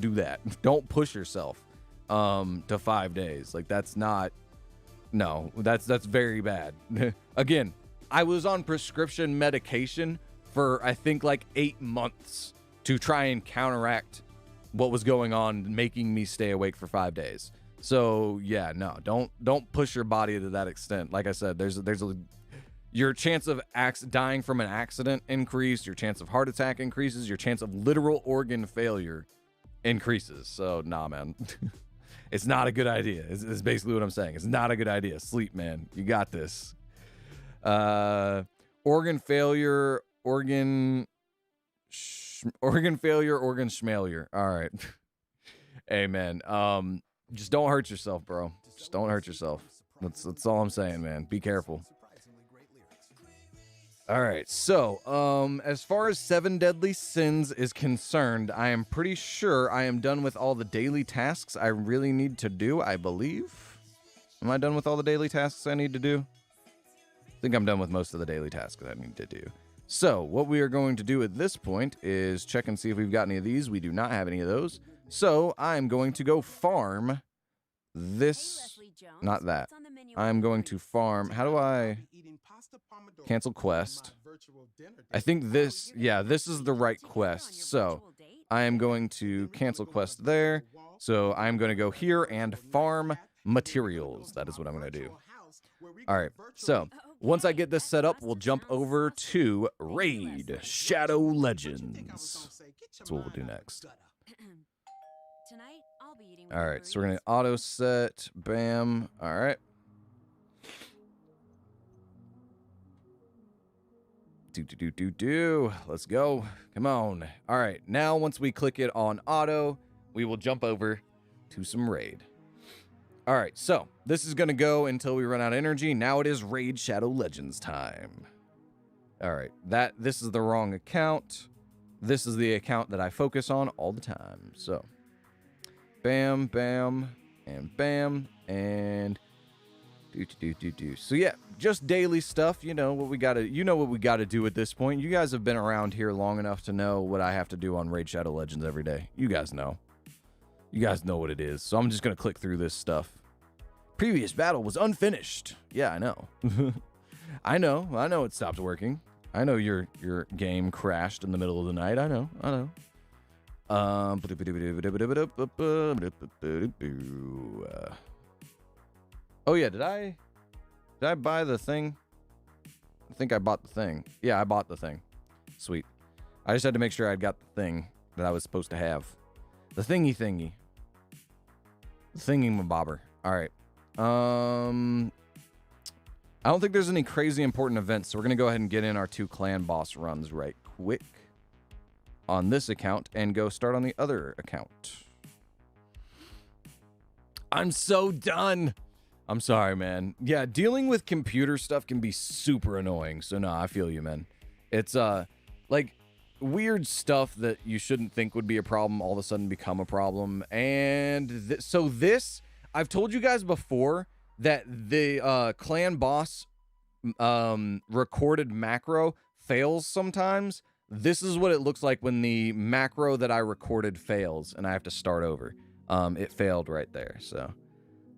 do that. Don't push yourself to 5 days. Like that's not, no, that's very bad. Again, I was on prescription medication for I think like 8 months to try and counteract what was going on, making me stay awake for 5 days. So yeah, no, don't push your body to that extent. Like I said, your chance of dying from an accident increase, your chance of heart attack increases, your chance of literal organ failure increases. So nah, man. It's not a good idea. It's basically what I'm saying. It's not a good idea. Sleep, man. You got this. Organ failure, organ schmailure. All right. Hey, man. Just don't hurt yourself, bro. Just don't hurt yourself. That's all I'm saying, man. Be careful. All right, so as far as 7 deadly sins is concerned, I am pretty sure I am done with all the daily tasks I really need to do, I believe. Am I done with all the daily tasks I need to do? I think I'm done with most of the daily tasks I need to do. So what we are going to do at this point is check and see if we've got any of these. We do not have any of those. So I'm going to go farm this, not that. I'm going to farm, how do I cancel quest? I think this, yeah, this is the right quest. So I am going to cancel quest there. So I'm going to go here and farm materials. That is what I'm going to do. All right. So once I get this set up, we'll jump over to Raid Shadow Legends. That's what we'll do next. All right. So we're going to auto set. Bam. All right. Let's go. Come on. All right. Now, once we click it on auto, we will jump over to some raid. All right. So this is going to go until we run out of energy. Now it is Raid Shadow Legends time. All right. This is the wrong account. This is the account that I focus on all the time. So bam, bam, and bam, and So yeah, just daily stuff. You know what we gotta do at this point. You guys have been around here long enough to know what I have to do on Raid Shadow Legends every day. You guys know. You guys know what it is. So I'm just gonna click through this stuff. Previous battle was unfinished. Yeah, I know. I know it stopped working. I know your game crashed in the middle of the night. I know. Oh yeah, did I buy the thing? I think I bought the thing. Yeah, I bought the thing. Sweet. I just had to make sure I got the thing that I was supposed to have. The thingy. The thingy-mabobber. All right. I don't think there's any crazy important events, so we're gonna go ahead and get in our 2 clan boss runs right quick on this account and go start on the other account. I'm so done. I'm sorry, man. Yeah, dealing with computer stuff can be super annoying. So no, I feel you, man. It's like weird stuff that you shouldn't think would be a problem all of a sudden become a problem. And so this, I've told you guys before that the clan boss recorded macro fails sometimes. This is what it looks like when the macro that I recorded fails and I have to start over. It failed right there, so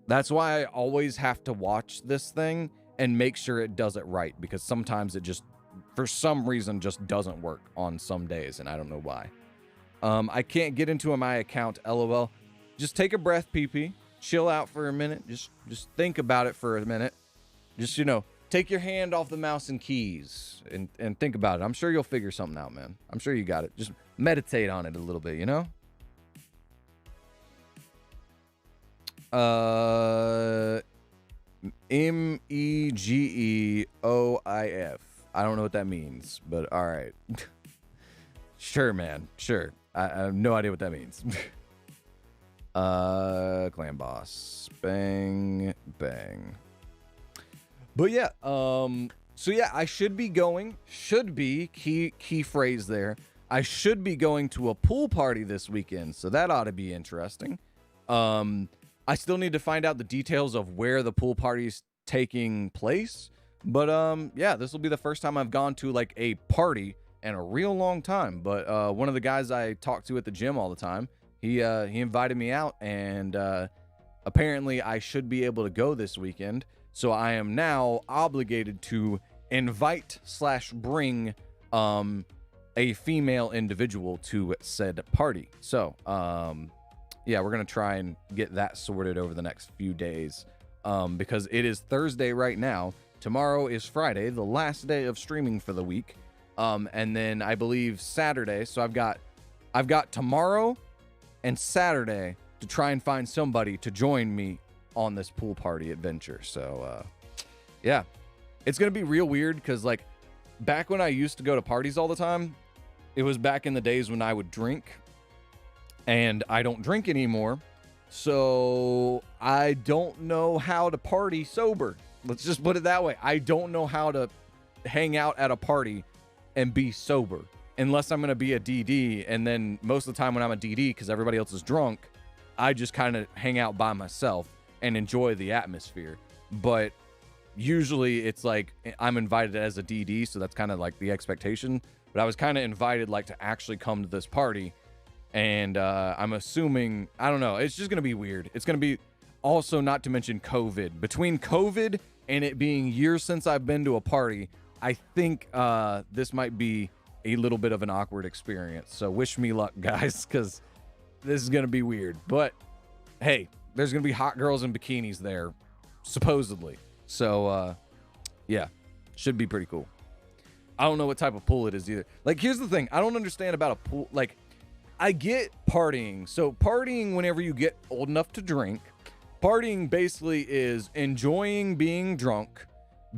that's why I always have to watch this thing and make sure it does it right, because sometimes it just, for some reason, just doesn't work on some days, and I don't know why. I can't get into my account, LOL. Just take a breath, PP. Chill out for a minute. Just think about it for a minute. Just, take your hand off the mouse and keys and think about it. I'm sure you'll figure something out, man. I'm sure you got it. Just meditate on it a little bit, Megeoif. I don't know what that means, but all right. Sure, man. Sure. I have no idea what that means. Clan boss. Bang, bang. But yeah, so yeah, I should be key phrase there. I should be going to a pool party this weekend, so that ought to be interesting. I still need to find out the details of where the pool party's taking place, but yeah, this will be the first time I've gone to like a party in a real long time. But one of the guys I talk to at the gym all the time, he invited me out, and apparently I should be able to go this weekend. So I am now obligated to invite/bring a female individual to said party. So yeah, we're gonna try and get that sorted over the next few days, because it is Thursday right now. Tomorrow is Friday, the last day of streaming for the week, and then I believe Saturday. So I've got tomorrow and Saturday to try and find somebody to join me on this pool party adventure. So yeah, it's gonna be real weird, because like back when I used to go to parties all the time, it was back in the days when I would drink, and I don't drink anymore, so I don't know how to party sober. Let's just put it that way. I don't know how to hang out at a party and be sober, unless I'm going to be a DD, and then most of the time when I'm a DD, because everybody else is drunk, I just kind of hang out by myself and enjoy the atmosphere. But usually it's like I'm invited as a DD, so that's kind of like the expectation. But I was kind of invited like to actually come to this party, and I'm assuming, I don't know, it's just going to be weird. It's going to be also, not to mention COVID. Between COVID and it being years since I've been to a party, I think this might be a little bit of an awkward experience. So wish me luck, guys, because this is going to be weird. But hey, there's going to be hot girls in bikinis there, supposedly. So yeah, should be pretty cool. I don't know what type of pool it is either. Like, here's the thing. I don't understand about a pool. Like, I get partying. So partying, whenever you get old enough to drink, partying basically is enjoying being drunk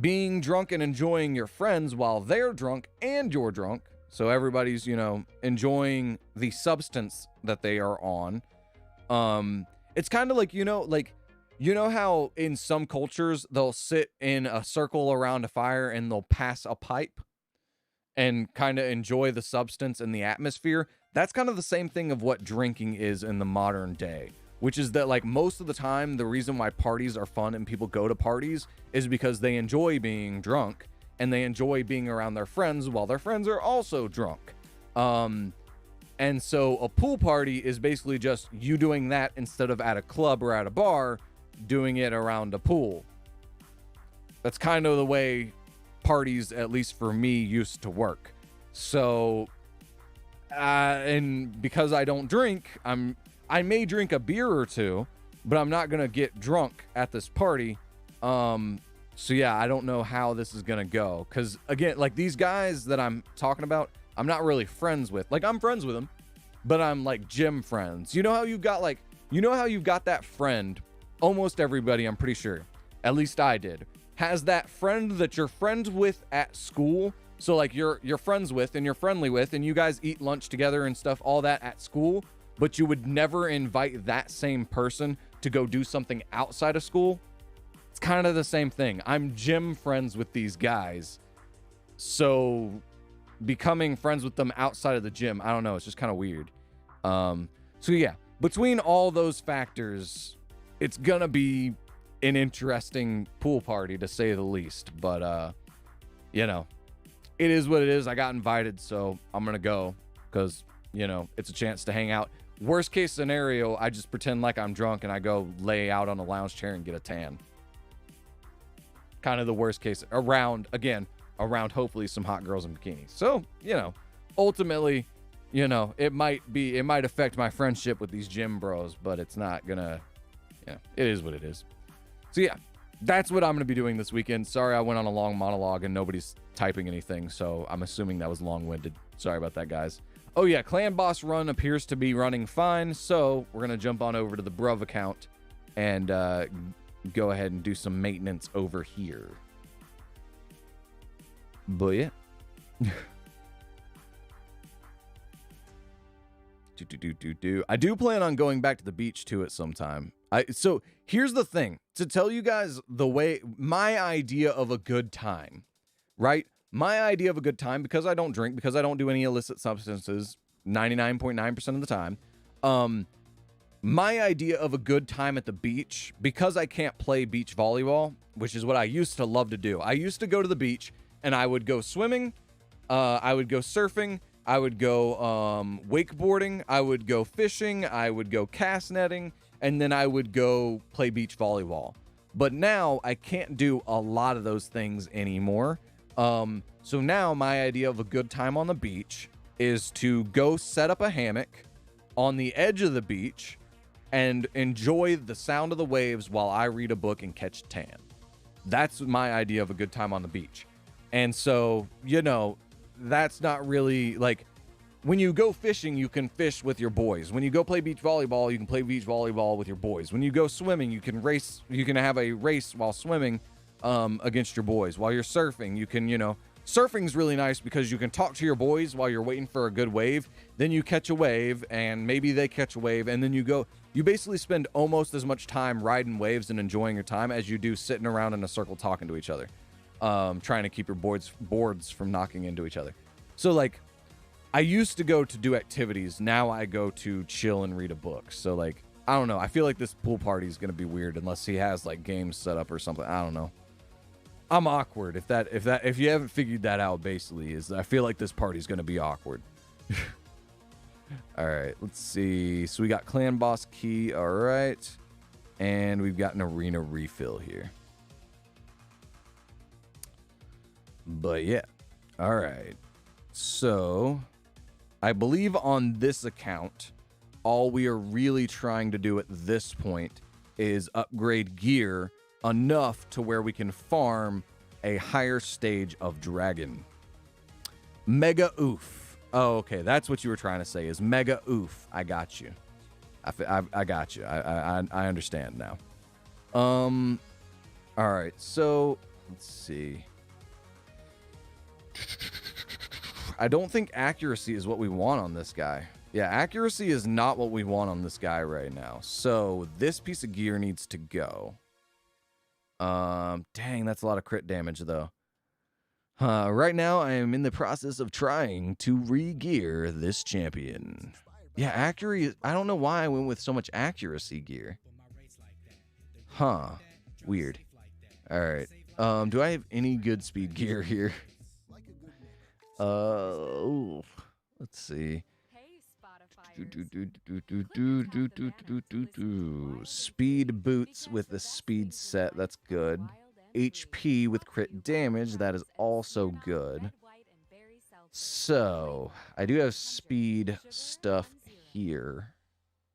and enjoying your friends while they're drunk and you're drunk. So everybody's, you know, enjoying the substance that they are on. It's kind of like, you know how in some cultures they'll sit in a circle around a fire and they'll pass a pipe and kind of enjoy the substance and the atmosphere? That's kind of the same thing of what drinking is in the modern day, which is that, like, most of the time, the reason why parties are fun and people go to parties is because they enjoy being drunk and they enjoy being around their friends while their friends are also drunk. And so a pool party is basically just you doing that instead of at a club or at a bar, doing it around a pool. That's kind of the way parties, at least for me, used to work. So and because I don't drink, I may drink a beer or two, but I'm not gonna get drunk at this party. So yeah, I don't know how this is gonna go, because again, like, these guys that I'm talking about, I'm not really friends with. Like, I'm friends with them, but I'm like gym friends. You know how you've got that friend, almost everybody, I'm pretty sure, at least I did, has that friend that you're friends with at school. So like you're friends with and you're friendly with, and you guys eat lunch together and stuff, all that at school, but you would never invite that same person to go do something outside of school. It's kind of the same thing. I'm gym friends with these guys, so becoming friends with them outside of the gym, I don't know, it's just kind of weird. So yeah, between all those factors, it's gonna be an interesting pool party, to say the least. But you know, it is what it is. I got invited, so I'm gonna go, because, you know, it's a chance to hang out. Worst case scenario, I just pretend like I'm drunk and I go lay out on a lounge chair and get a tan. Kind of the worst case, around hopefully some hot girls in bikinis. So, you know, ultimately, you know, it might affect my friendship with these gym bros, but it's not gonna, you know, it is what it is. So yeah, that's what I'm going to be doing this weekend. Sorry I went on a long monologue and nobody's typing anything, so I'm assuming that was long-winded. Sorry about that, guys. Oh yeah, Clan Boss Run appears to be running fine, so we're going to jump on over to the Bruv account and go ahead and do some maintenance over here. But yeah. I do plan on going back to the beach too at some time. So here's the thing, to tell you guys the way, my idea of a good time, right? My idea of a good time, because I don't drink, because I don't do any illicit substances 99.9% of the time. My idea of a good time at the beach, because I can't play beach volleyball, which is what I used to love to do. I used to go to the beach and I would go swimming, I would go surfing, I would go wakeboarding, I would go fishing, I would go cast netting, and then I would go play beach volleyball. But now I can't do a lot of those things anymore. So now my idea of a good time on the beach is to go set up a hammock on the edge of the beach and enjoy the sound of the waves while I read a book and catch tan. That's my idea of a good time on the beach. And so, you know, that's not really like, when you go fishing, you can fish with your boys. When you go play beach volleyball, you can play beach volleyball with your boys. When you go swimming, you can race, you can have a race while swimming against your boys. While you're surfing, you can, you know, surfing's really nice because you can talk to your boys while you're waiting for a good wave. Then you catch a wave and maybe they catch a wave, and then you basically spend almost as much time riding waves and enjoying your time as you do sitting around in a circle talking to each other, trying to keep your boards from knocking into each other. So like, I used to go to do activities. Now I go to chill and read a book. So like, I don't know. I feel like this pool party is going to be weird unless he has like games set up or something. I don't know. I'm awkward. If you haven't figured that out, basically, is I feel like this party is going to be awkward. All right, let's see. So we got clan boss key. All right. And we've got an arena refill here. But yeah. All right. So I believe on this account, all we are really trying to do at this point is upgrade gear enough to where we can farm a higher stage of dragon. Mega oof. Oh, okay. That's what you were trying to say, is mega oof. I got you. I got you. I understand now. All right. So let's see. I don't think accuracy is what we want on this guy. Yeah, accuracy is not what we want on this guy right now. So this piece of gear needs to go. Dang, that's a lot of crit damage though. Right now I am in the process of trying to re-gear this champion. Yeah, accuracy. I don't know why I went with so much accuracy gear. Huh. Weird. All right. Do I have any good speed gear here? Let's see. Speed boots with the speed set. That's good. HP with crit damage. That is also good. So I do have speed stuff here.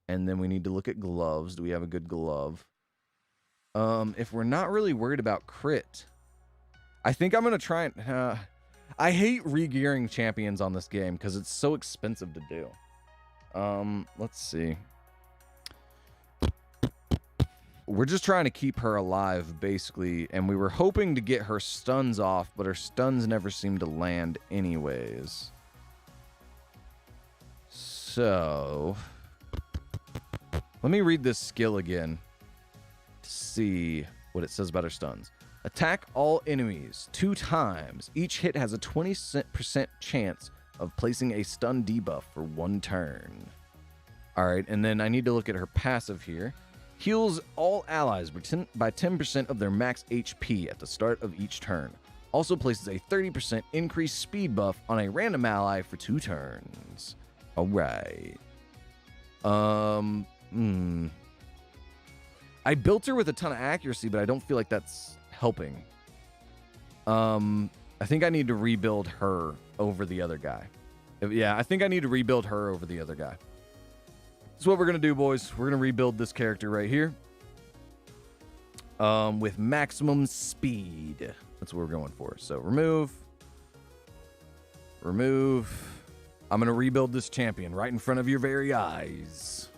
And then we need to look at gloves. Do we have a good glove? If we're not really worried about crit, I think I'm going to try and... I hate re-gearing champions on this game because it's so expensive to do. Let's see. We're just trying to keep her alive, basically, and we were hoping to get her stuns off, but her stuns never seem to land anyways. So, let me read this skill again to see what it says about her stuns. Attack all enemies 2 times. Each hit has a 20% chance of placing a stun debuff for 1 turn. All right, and then I need to look at her passive here. Heals all allies by 10% of their max HP at the start of each turn. Also places a 30% increased speed buff on a random ally for 2 turns. All right. I built her with a ton of accuracy, but I don't feel like that's helping. I think I need to rebuild her over the other guy. Yeah, I think I need to rebuild her over the other guy. That's what we're going to do, boys. We're going to rebuild this character right here. With maximum speed. That's what we're going for. So remove. Remove. I'm going to rebuild this champion right in front of your very eyes.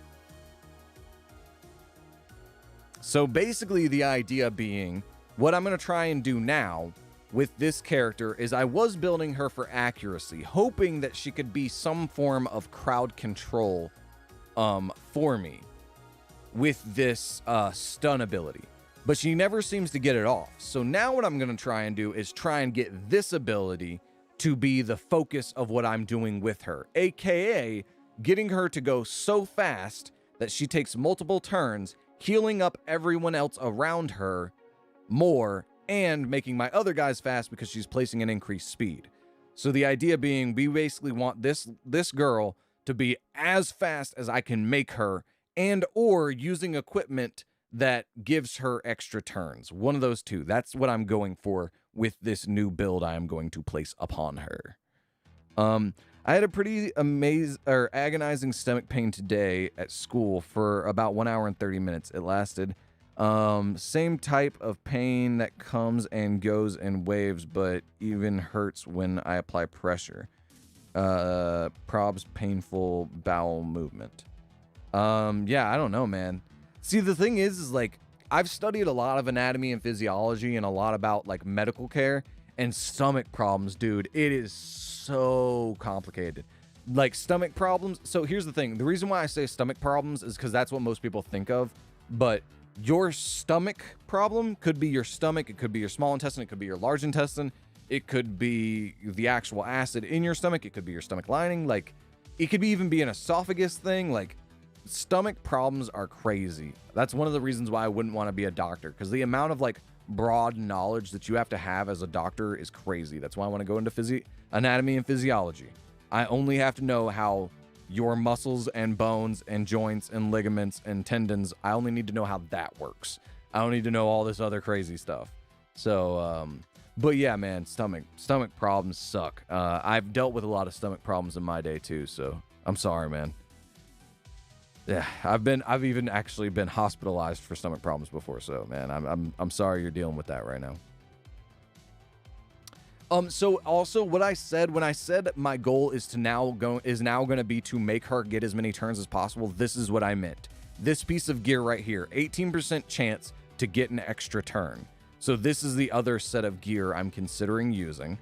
So basically the idea being, what I'm going to try and do now with this character is I was building her for accuracy, hoping that she could be some form of crowd control for me with this stun ability. But she never seems to get it off. So now what I'm going to try and do is try and get this ability to be the focus of what I'm doing with her, aka getting her to go so fast that she takes multiple turns, healing up everyone else around her more, and making my other guys fast because she's placing an increased speed. So the idea being, we basically want this girl to be as fast as I can make her, and or using equipment that gives her extra turns. One of those two. That's what I'm going for with this new build I am going to place upon her. I had a pretty agonizing stomach pain today at school for about 1 hour and 30 minutes. It lasted. Same type of pain that comes and goes in waves, but even hurts when I apply pressure. Probs painful bowel movement. Yeah, I don't know, man. See, the thing is like, I've studied a lot of anatomy and physiology and a lot about like medical care and stomach problems, dude. It is so complicated. Like stomach problems. So here's the thing. The reason why I say stomach problems is because that's what most people think of. But your stomach problem could be your stomach. It could be your small intestine. It could be your large intestine. It could be the actual acid in your stomach. It could be your stomach lining. Like, it could even be an esophagus thing. Like, stomach problems are crazy. That's one of the reasons why I wouldn't want to be a doctor, because the amount of like broad knowledge that you have to have as a doctor is crazy. That's why I want to go into anatomy and physiology. I only have to know how your muscles and bones and joints and ligaments and tendons, I only need to know how that works. I don't need to know all this other crazy stuff. So, but yeah, man, stomach problems suck. I've dealt with a lot of stomach problems in my day too, so I'm sorry, man. Yeah, I've even actually been hospitalized for stomach problems before, so man, I'm sorry you're dealing with that right now. So also what I said when I said my goal is now going to be to make her get as many turns as possible, this is what I meant. This piece of gear right here, 18% chance to get an extra turn. So this is the other set of gear I'm considering using.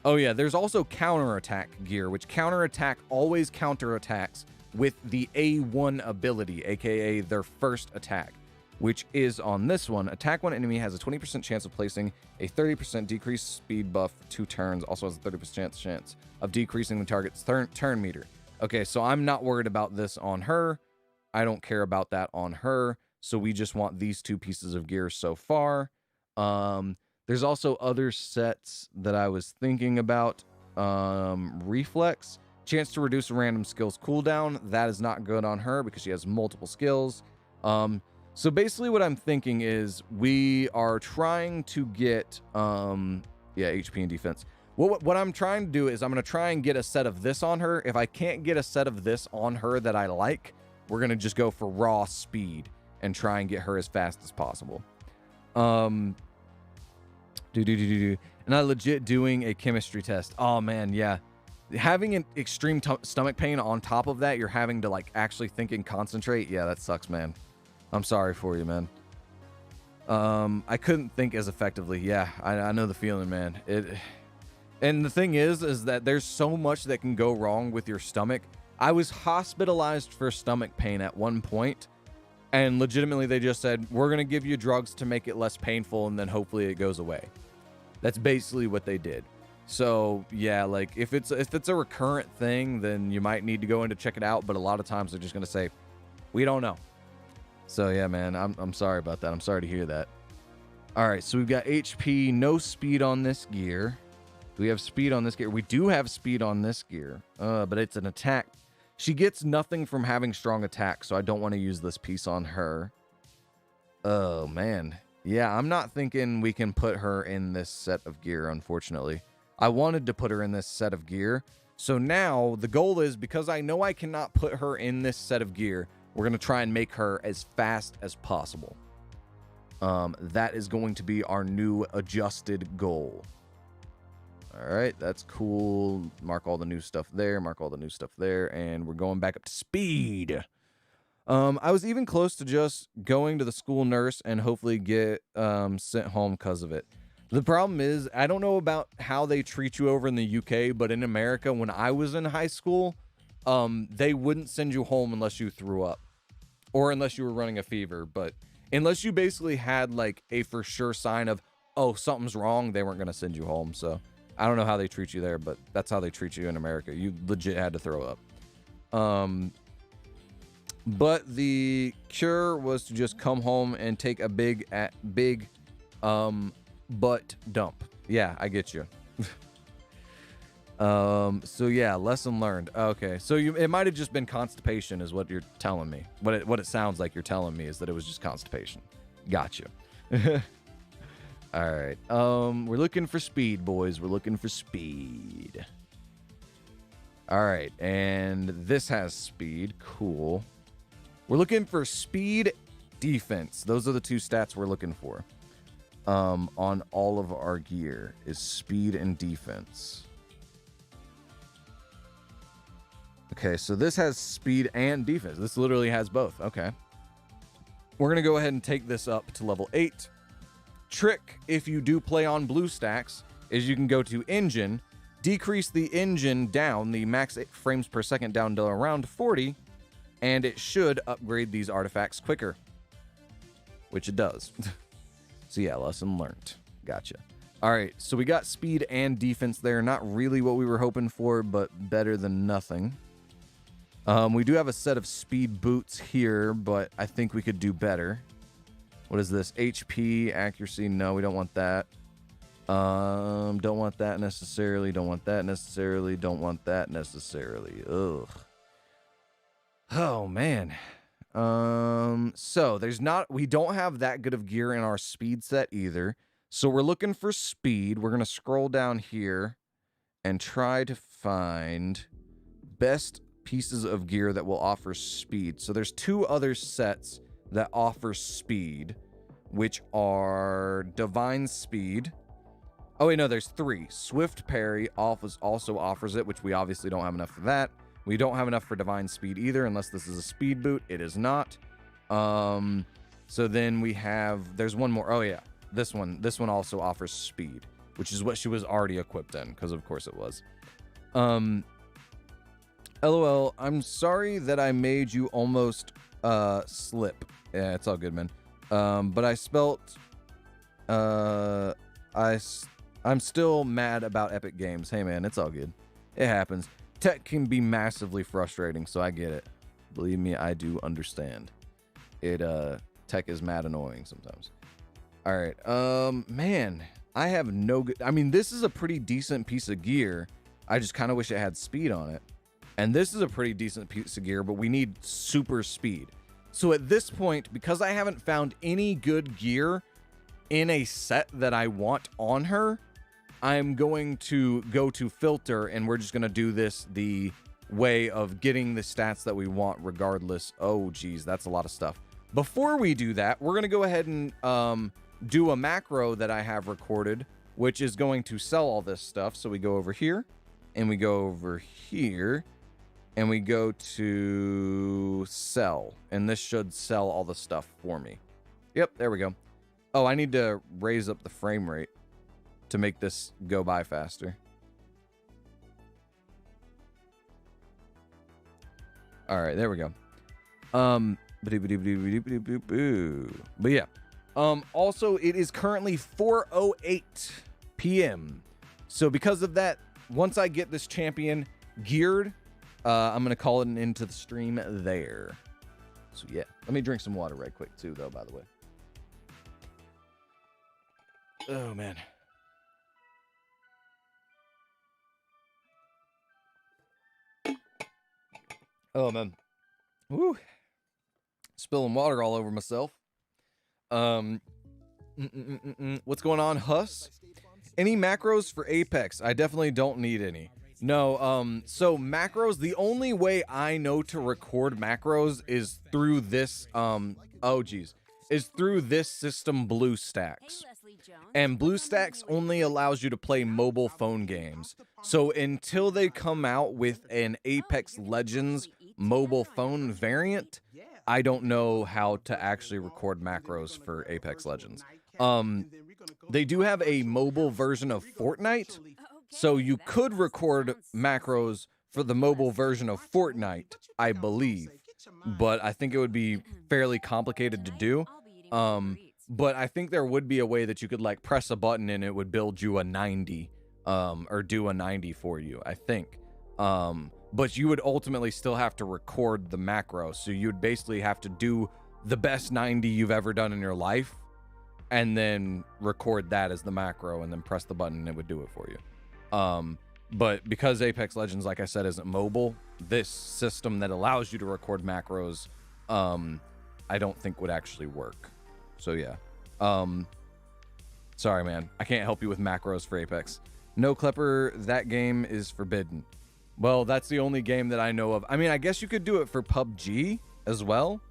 Oh yeah, there's also counterattack gear, which counterattack always counterattacks with the A1 ability, aka their first attack, which is on this one. Attack one enemy has a 20% chance of placing a 30% decreased speed buff for 2 turns. Also has a 30% chance of decreasing the target's turn meter. Okay, so I'm not worried about this on her. I don't care about that on her. So we just want these 2 pieces of gear so far. There's also other sets that I was thinking about. Reflex, chance to reduce a random skill's cooldown. That is not good on her because she has multiple skills. So basically what I'm thinking is we are trying to get, HP and defense. What I'm trying to do is I'm going to try and get a set of this on her. If I can't get a set of this on her that I like, we're going to just go for raw speed and try and get her as fast as possible. And I legit doing a chemistry test. Oh man, yeah. Having an extreme stomach pain on top of that, you're having to like actually think and concentrate. Yeah, that sucks, man. I'm sorry for you, man. I couldn't think as effectively. Yeah, I know the feeling, man. And the thing is that there's so much that can go wrong with your stomach. I was hospitalized for stomach pain at one point, and legitimately they just said, we're going to give you drugs to make it less painful, and then hopefully it goes away. That's basically what they did. So yeah, like if it's a recurrent thing, then you might need to go in to check it out. But a lot of times they're just going to say, we don't know. So yeah, man, I'm sorry about that. I'm sorry to hear that. All right, so we've got HP, no speed on this gear. Do we have speed on this gear? We do have speed on this gear, but it's an attack. She gets nothing from having strong attack, so I don't want to use this piece on her. Oh, man. Yeah, I'm not thinking we can put her in this set of gear, unfortunately. I wanted to put her in this set of gear. So now the goal is, because I know I cannot put her in this set of gear, we're going to try and make her as fast as possible. That is going to be our new adjusted goal. All right, that's cool. Mark all the new stuff there. Mark all the new stuff there. And we're going back up to speed. I was even close to just going to the school nurse and hopefully get sent home because of it. The problem is, I don't know about how they treat you over in the UK, but in America, when I was in high school, they wouldn't send you home unless you threw up or unless you were running a fever. But unless you basically had like a for sure sign of, oh, something's wrong, they weren't going to send you home. So I don't know how they treat you there, but that's how they treat you in America. You legit had to throw up. But the cure was to just come home and take a big butt dump. Yeah, I get you. So yeah, lesson learned. Okay, so it might have just been constipation is what you're telling me. What it sounds like you're telling me is that it was just constipation. Gotcha. All right. We're looking for speed, boys. We're looking for speed. All right, and this has speed. Cool. We're looking for speed, defense. Those are the two stats we're looking for. On all of our gear is speed and defense. Okay, so this has speed and defense. This literally has both. Okay. We're going to go ahead and take this up to level 8. Trick, if you do play on blue stacks, is you can go to engine, decrease the engine down, the max frames per second down to around 40, and it should upgrade these artifacts quicker, which it does. So yeah, lesson learned. Gotcha. All right, so we got speed and defense there. Not really what we were hoping for, but better than nothing. We do have a set of speed boots here, but I think we could do better. What is this? HP, accuracy. No, we don't want that. Don't want that necessarily. Don't want that necessarily. Don't want that necessarily. Ugh. Oh, man. So we don't have that good of gear in our speed set either. So we're looking for speed. We're going to scroll down here and try to find best pieces of gear that will offer speed. So there's two other sets that offer speed, which are Divine Speed. Oh, wait, no, there's 3. Swift Parry also offers it, which we obviously don't have enough for that. We don't have enough for Divine Speed either, unless this is a speed boot. It is not. So then there's one more. Oh, yeah, this one. This one also offers speed, which is what she was already equipped in, because of course it was. LOL, I'm sorry that I made you almost slip. Yeah, it's all good, man. But I spelt... I'm still mad about Epic Games. Hey, man, it's all good. It happens. Tech can be massively frustrating, so I get it. Believe me, I do understand. Tech is mad annoying sometimes. All right, man, I have no good... I mean, this is a pretty decent piece of gear. I just kind of wish it had speed on it. And this is a pretty decent piece of gear, but we need super speed. So at this point, because I haven't found any good gear in a set that I want on her, I'm going to go to filter, and we're just going to do this the way of getting the stats that we want regardless. Oh, geez, that's a lot of stuff. Before we do that, we're going to go ahead and do a macro that I have recorded, which is going to sell all this stuff. So we go over here, and we go over here, and we go to sell. And this should sell all the stuff for me. Yep, there we go. Oh, I need to raise up the frame rate to make this go by faster. All right, there we go. But yeah. Also, it is currently 4:08 p.m. So because of that, once I get this champion geared, I'm gonna call it an end to the stream there. So yeah, let me drink some water right quick too, though. By the way. Oh man. Oh man. Woo. Spilling water all over myself. What's going on, Huss? Any macros for Apex? I definitely don't need any. No, so macros, the only way I know to record macros is through this, is through this system BlueStacks. And BlueStacks only allows you to play mobile phone games. So until they come out with an Apex Legends mobile phone variant, I don't know how to actually record macros for Apex Legends. They do have a mobile version of Fortnite, so you could record macros for the mobile version of Fortnite, I believe, but I think it would be fairly complicated to do. But I think there would be a way that you could like press a button and it would build you a 90, or do a 90 for you, I think. But you would ultimately still have to record the macro. So you'd basically have to do the best 90 you've ever done in your life and then record that as the macro and then press the button and it would do it for you. But because Apex Legends, like I said, isn't mobile, this system that allows you to record macros, I don't think would actually work. So yeah. Sorry, man. I can't help you with macros for Apex. No, Klepper, that game is forbidden. Well, that's the only game that I know of. I mean, I guess you could do it for PUBG as well.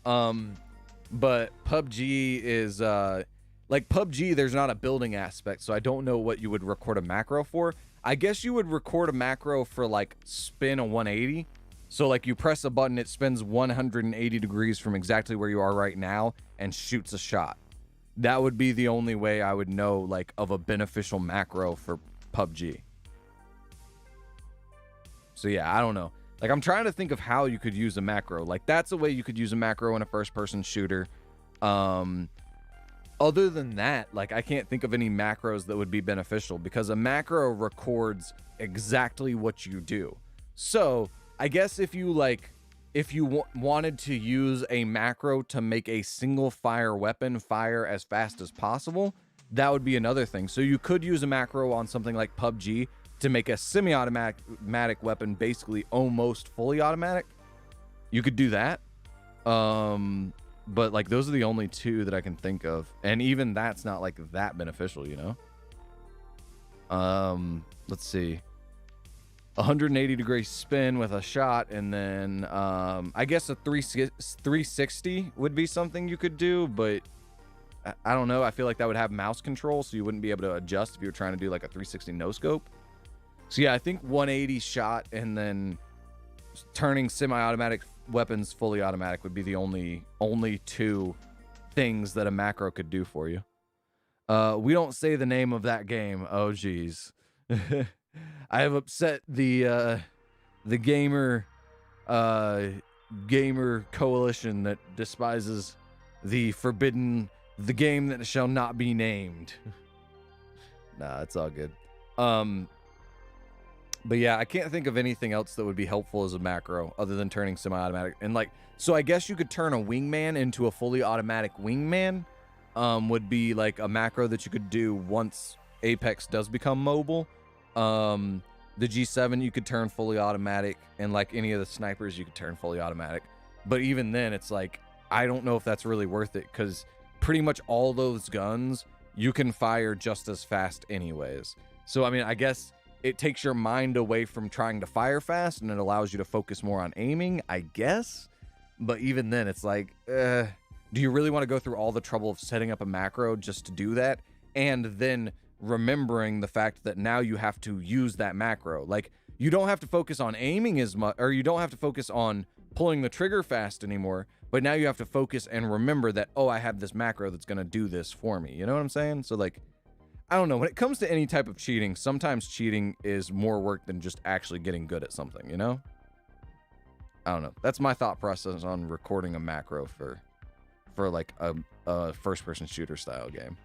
But PUBG is, like PUBG, there's not a building aspect, so I don't know what you would record a macro for. I guess you would record a macro for like spin a 180. So like you press a button, it spins 180 degrees from exactly where you are right now and shoots a shot. That would be the only way I would know like of a beneficial macro for PUBG. So yeah, I don't know. Like I'm trying to think of how you could use a macro. Like that's a way you could use a macro in a first-person shooter. Other than that, like I can't think of any macros that would be beneficial because a macro records exactly what you do. So I guess if you wanted to use a macro to make a single fire weapon fire as fast as possible, that would be another thing. So you could use a macro on something like PUBG to make a semi-automatic weapon basically almost fully automatic. You could do that. But like those are the only two that I can think of. And even that's not like that beneficial, you know? Let's see. 180 degree spin with a shot, and then I guess a 360 would be something you could do, but I don't know. I feel like that would have mouse control, so you wouldn't be able to adjust if you were trying to do like a 360 no scope. So yeah, I think 180 shot and then turning semi-automatic weapons fully automatic would be the only two things that a macro could do for you. We don't say the name of that game. Oh geez. I have upset the gamer coalition that despises the game that shall not be named. Nah, it's all good. But yeah, I can't think of anything else that would be helpful as a macro other than turning semi-automatic. And like, so I guess you could turn a wingman into a fully automatic wingman, would be like a macro that you could do once Apex does become mobile. The G7 you could turn fully automatic, and like any of the snipers you could turn fully automatic. But even then, it's like, I don't know if that's really worth it, because pretty much all those guns you can fire just as fast anyways. So I mean, I guess it takes your mind away from trying to fire fast and it allows you to focus more on aiming, I guess. But even then, it's like, do you really want to go through all the trouble of setting up a macro just to do that? And then remembering the fact that now you have to use that macro. Like, you don't have to focus on aiming as much, or you don't have to focus on pulling the trigger fast anymore, but now you have to focus and remember that, oh, I have this macro that's going to do this for me. You know what I'm saying? So like, I don't know. When it comes to any type of cheating, sometimes cheating is more work than just actually getting good at something, you know? I don't know. That's my thought process on recording a macro for like a first-person shooter style game.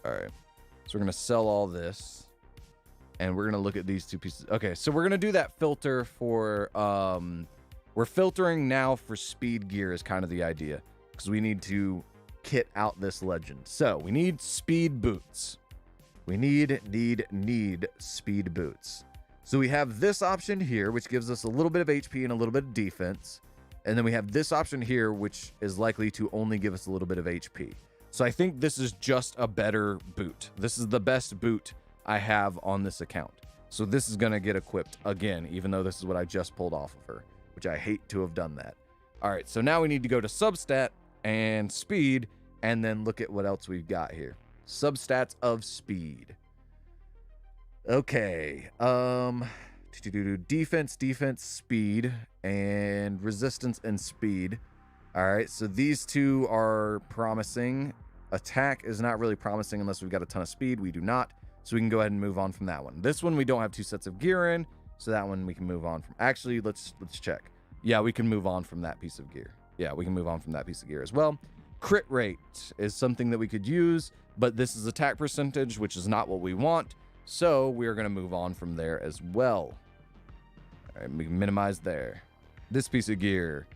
All right. So we're going to sell all this, and we're going to look at these two pieces. Okay, so we're going to do that filter for... we're filtering now for speed gear is kind of the idea, because we need to kit out this legend. So we need speed boots. We need speed boots. So we have this option here, which gives us a little bit of HP and a little bit of defense. And then we have this option here, which is likely to only give us a little bit of HP. So I think this is just a better boot. This is the best boot I have on this account. So this is going to get equipped again, even though this is what I just pulled off of her, which I hate to have done that. All right, so now we need to go to substat and speed, and then look at what else we've got here. Substats of speed. Okay. Defense, speed, and resistance and speed. All right, so these two are promising. Attack is not really promising unless we've got a ton of speed. We do not, so we can go ahead and move on from that one. This one we don't have 2 sets of gear in, so that one we can move on from. Actually, let's check. Yeah, we can move on from that piece of gear. Yeah, we can move on from that piece of gear as well. Crit rate is something that we could use, but this is attack percentage, which is not what we want. So we're going to move on from there as well. All right, we can minimize there. This piece of gear,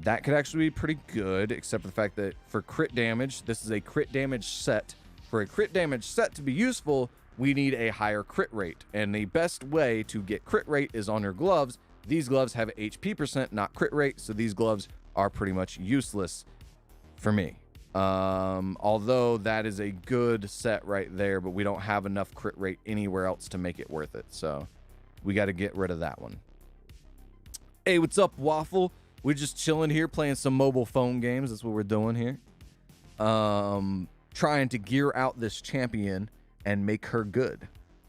that could actually be pretty good, except for the fact that for crit damage, this is a crit damage set. For a crit damage set to be useful, we need a higher crit rate. And the best way to get crit rate is on your gloves. These gloves have HP percent, not crit rate, so these gloves are pretty much useless for me. Although that is a good set right there, but we don't have enough crit rate anywhere else to make it worth it. So we got to get rid of that one. Hey, what's up, Waffle? We're just chilling here playing some mobile phone games. That's what we're doing here. Trying to gear out this champion and make her good.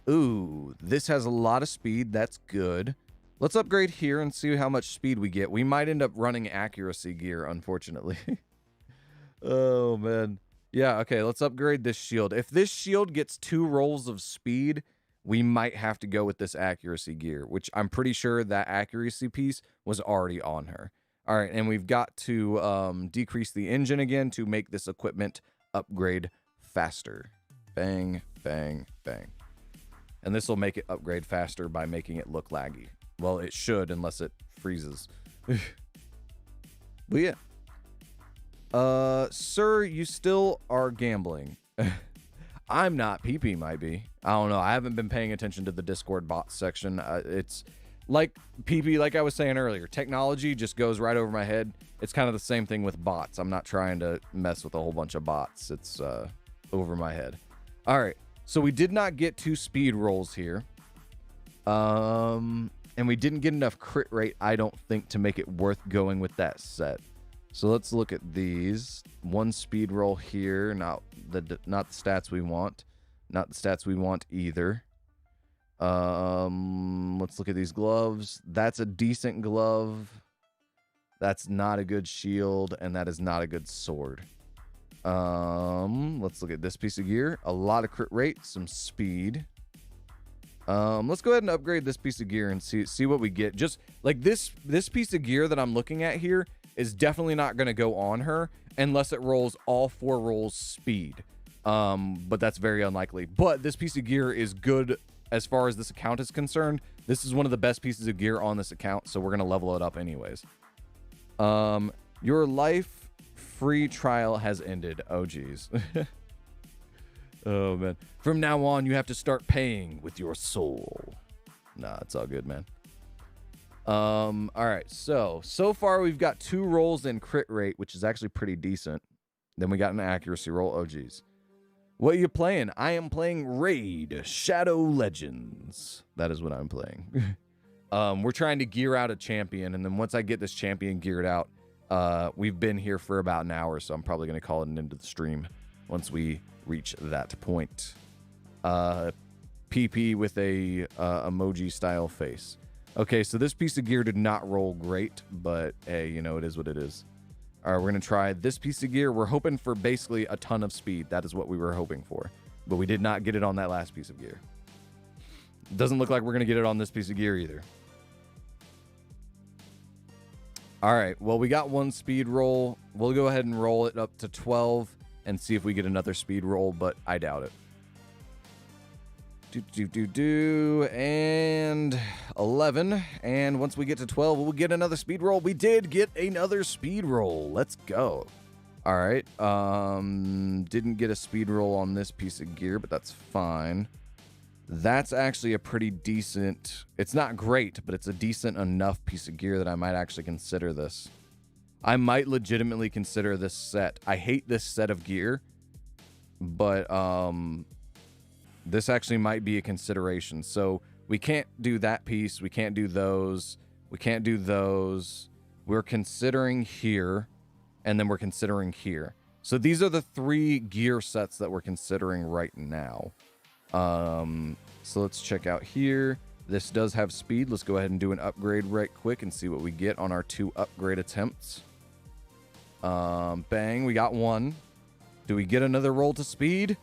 Ooh, this has a lot of speed. That's good. Let's upgrade here and see how much speed we get. We might end up running accuracy gear, unfortunately. Oh, man. Yeah, okay, let's upgrade this shield. If this shield gets 2 rolls of speed, we might have to go with this accuracy gear, which I'm pretty sure that accuracy piece was already on her. All right, and we've got to decrease the engine again to make this equipment upgrade faster. Bang, bang, bang. And this will make it upgrade faster by making it look laggy. Well, it should, unless it freezes. But yeah. Sir, you still are gambling. I'm not. PP might be. I don't know. I haven't been paying attention to the Discord bots section. It's like PP, like I was saying earlier, technology just goes right over my head. It's kind of the same thing with bots. I'm not trying to mess with a whole bunch of bots. It's over my head. All right. So we did not get 2 speed rolls here. And we didn't get enough crit rate, I don't think, to make it worth going with that set. So let's look at these. 1 speed roll here, not the stats we want. Not the stats we want either. Let's look at these gloves. That's a decent glove. That's not a good shield, and that is not a good sword. Let's look at this piece of gear. A lot of crit rate, some speed. Let's go ahead and upgrade this piece of gear and see what we get. Just like this piece of gear that I'm looking at here is definitely not going to go on her unless it rolls all 4 rolls speed. But that's very unlikely. But this piece of gear is good as far as this account is concerned. This is one of the best pieces of gear on this account, so we're going to level it up anyways. Your life free trial has ended. Oh, geez. Oh, man. From now on, you have to start paying with your soul. Nah, it's all good, man. All right. So far we've got 2 rolls in crit rate, which is actually pretty decent. Then we got an accuracy roll. Oh, geez. What are you playing? I am playing Raid Shadow Legends. That is what I'm playing. We're trying to gear out a champion, and then once I get this champion geared out, we've been here for about an hour, so I'm probably going to call it an end of the stream once we reach that point. PP with a emoji style face. Okay, so this piece of gear did not roll great, but hey, you know, it is what it is. All right, we're going to try this piece of gear. We're hoping for basically a ton of speed. That is what we were hoping for, but we did not get it on that last piece of gear. Doesn't look like we're going to get it on this piece of gear either. All right, well, we got 1 speed roll. We'll go ahead and roll it up to 12 and see if we get another speed roll, but I doubt it. And 11. And once we get to 12, we'll get another speed roll. We did get another speed roll. Let's go. All right. Didn't get a speed roll on this piece of gear, but that's fine. That's actually a pretty decent... It's not great, but it's a decent enough piece of gear that I might actually consider this. I might legitimately consider this set. I hate this set of gear, but this actually might be a consideration. So We can't do that piece. We can't do those. We can't do those. We're considering here, and then we're considering here. So these are the 3 gear sets that we're considering right now. So let's check out here. This does have speed. Let's go ahead and do an upgrade right quick and see what we get on our 2 upgrade attempts. Bang, we got 1. Do we get another roll to speed?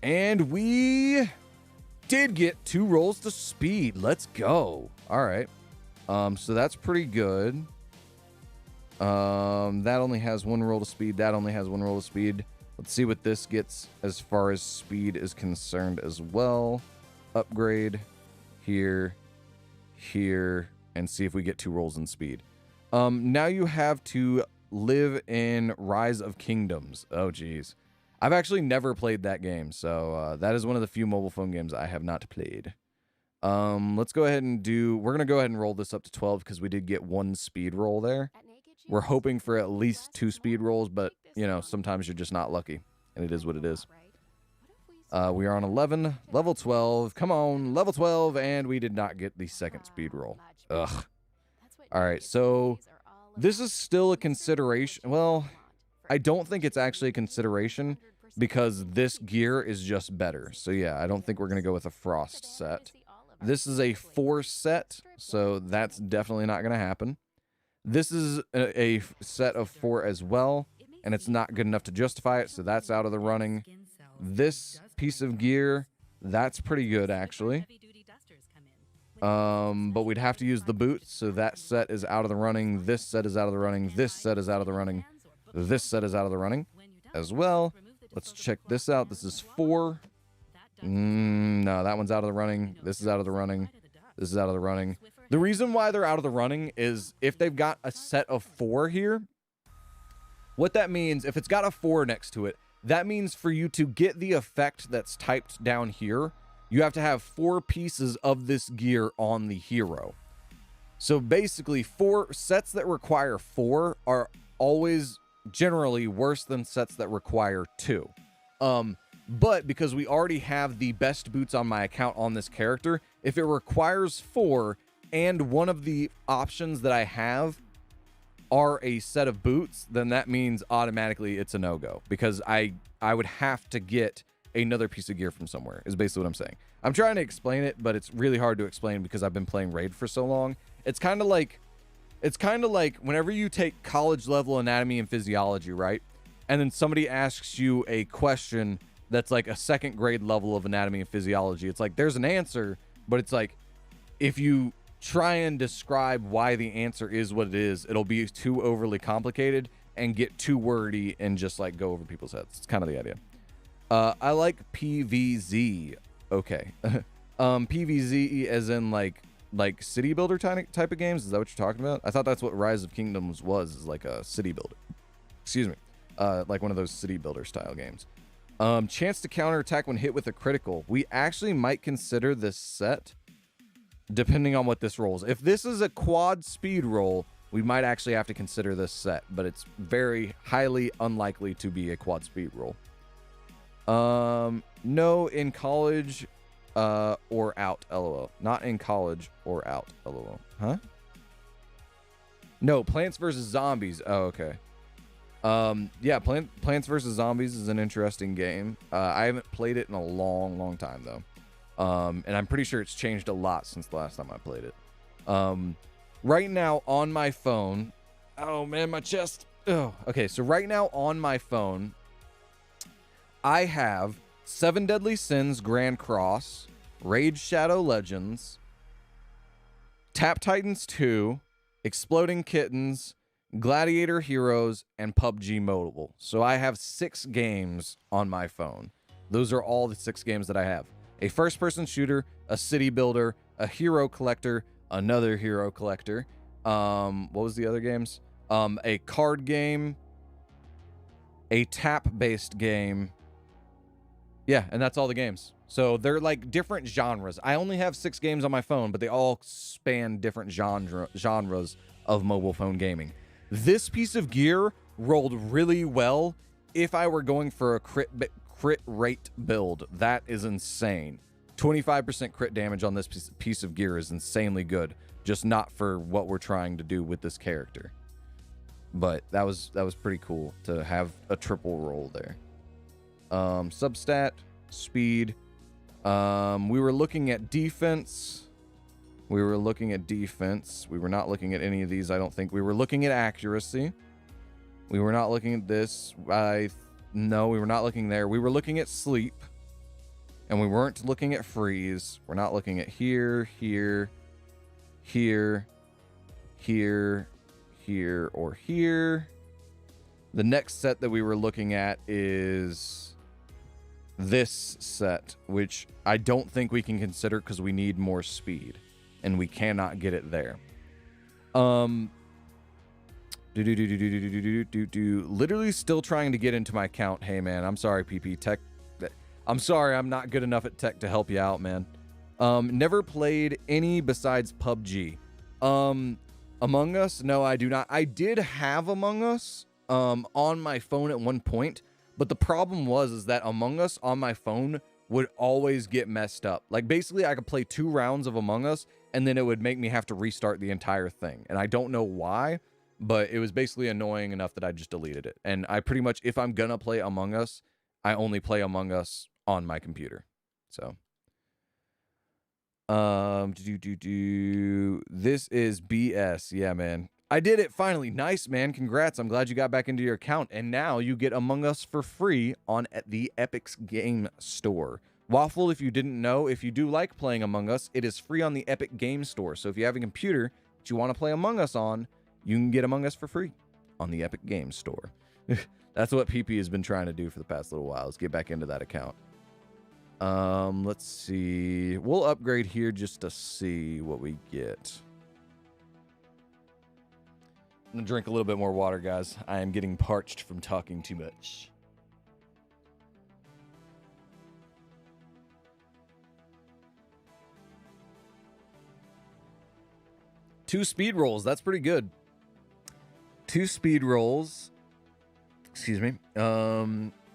And we did get 2 rolls to speed. Let's go. All right. So that's pretty good. That only has 1 roll to speed. That only has 1 roll to speed. Let's see what this gets as far as speed is concerned as well. Upgrade here, here, and see if we get 2 rolls in speed. Now you have to live in Rise of Kingdoms. Oh, geez. I've actually never played that game, so that is one of the few mobile phone games I have not played. Let's go ahead and we're going to go ahead and roll this up to 12 because we did get 1 speed roll there. We're hoping for at least 2 speed rolls, but, you know, sometimes you're just not lucky, and it is what it is. We are on 11, level 12. Come on, level 12, and we did not get the 2nd speed roll. Ugh. All right, so this is still a consideration. Well, I don't think it's actually a consideration because this gear is just better. So yeah, I don't think we're going to go with a frost set. This is a 4 set, so that's definitely not going to happen. This is a set of 4 as well, and it's not good enough to justify it, so that's out of the running. This piece of gear, that's pretty good, actually. But we'd have to use the boots, so that set is out of the running. This set is out of the running. This set is out of the running. This set is out of the running as well. Let's check this out. This is 4. No, that one's out of the running. This is out of the running. This is out of the running. The reason why they're out of the running is if they've got a set of 4 here, what that means, if it's got a 4 next to it, that means for you to get the effect that's typed down here, you have to have 4 pieces of this gear on the hero. So basically, 4 sets that require 4 are always generally worse than sets that require 2. But because we already have the best boots on my account on this character, if it requires 4 and one of the options that I have are a set of boots, then that means automatically it's a no-go because I would have to get another piece of gear from somewhere is basically what I'm saying. I'm trying to explain it, but it's really hard to explain because I've been playing Raid for so long. It's kind of like whenever you take college level anatomy and physiology, right? And then somebody asks you a question that's like a 2nd grade level of anatomy and physiology. It's like there's an answer, but it's like if you try and describe why the answer is what it is, it'll be too overly complicated and get too wordy and just like go over people's heads. It's kind of the idea. I like PVZ. Okay. PVZ as in like city builder type of games. Is that what you're talking about? I thought that's what Rise of Kingdoms was, is like a city builder. Excuse me. Like one of those city builder style games. Chance to counterattack when hit with a critical. We actually might consider this set depending on what this rolls. If this is a quad speed roll, we might actually have to consider this set, but it's very highly unlikely to be a quad speed roll. No in college or out, lol. Not in college or out, lol. Huh? No, Plants vs. Zombies. Oh, okay. Yeah, Plants vs. Zombies is an interesting game. I haven't played it in a long time, though. And I'm pretty sure it's changed a lot since the last time I played it. Right now on my phone... Oh, man, my chest. Oh, okay, so right now on my phone, I have 7 Deadly Sins Grand Cross, Raid Shadow Legends, Tap Titans 2, Exploding Kittens, Gladiator Heroes, and PUBG Mobile. So I have 6 games on my phone. Those are all the 6 games that I have. A first-person shooter, a city builder, a hero collector, another hero collector. What was the other games? A card game, a tap-based game. Yeah, and that's all the games. So they're like different genres. I only have 6 games on my phone, but they all span different genres of mobile phone gaming. This piece of gear rolled really well if I were going for a crit rate build. That is insane. 25% crit damage on this piece of gear is insanely good, just not for what we're trying to do with this character. But that was pretty cool to have a triple roll there. Substat, speed. We were looking at defense. We were looking at defense. We were not looking at any of these, I don't think. We were looking at accuracy. We were not looking at this. No, we were not looking there. We were looking at sleep. And we weren't looking at freeze. We're not looking at here, here, here, here, here, or here. The next set that we were looking at is this set, which I don't think we can consider because we need more speed. And we cannot get it there. Literally still trying to get into my account. Hey, man, I'm sorry, PP. Tech. I'm sorry, I'm not good enough at tech to help you out, man. Never played any besides PUBG. Among Us? No, I do not. I did have Among Us on my phone at one point, but the problem is that Among Us on my phone would always get messed up. Like, basically, I could play 2 rounds of Among Us, and then it would make me have to restart the entire thing. And I don't know why, but it was basically annoying enough that I just deleted it. And I pretty much, if I'm gonna play Among Us, I only play Among Us on my computer. So this is BS. Yeah, man, I did it finally. Nice, man. Congrats. I'm glad you got back into your account, and now you get Among Us for free on the Epic's Game Store. Waffle, if you didn't know, if you do like playing Among Us, it is free on the Epic Game Store. So if you have a computer that you want to play Among Us on, you can get Among Us for free on the Epic Game Store. That's what PP has been trying to do for the past little while, is get back into that account. Let's see. We'll upgrade here just to see what we get. I'm gonna drink a little bit more water, guys. I am getting parched from talking too much. Two speed rolls. That's pretty good. 2 speed rolls. Excuse me.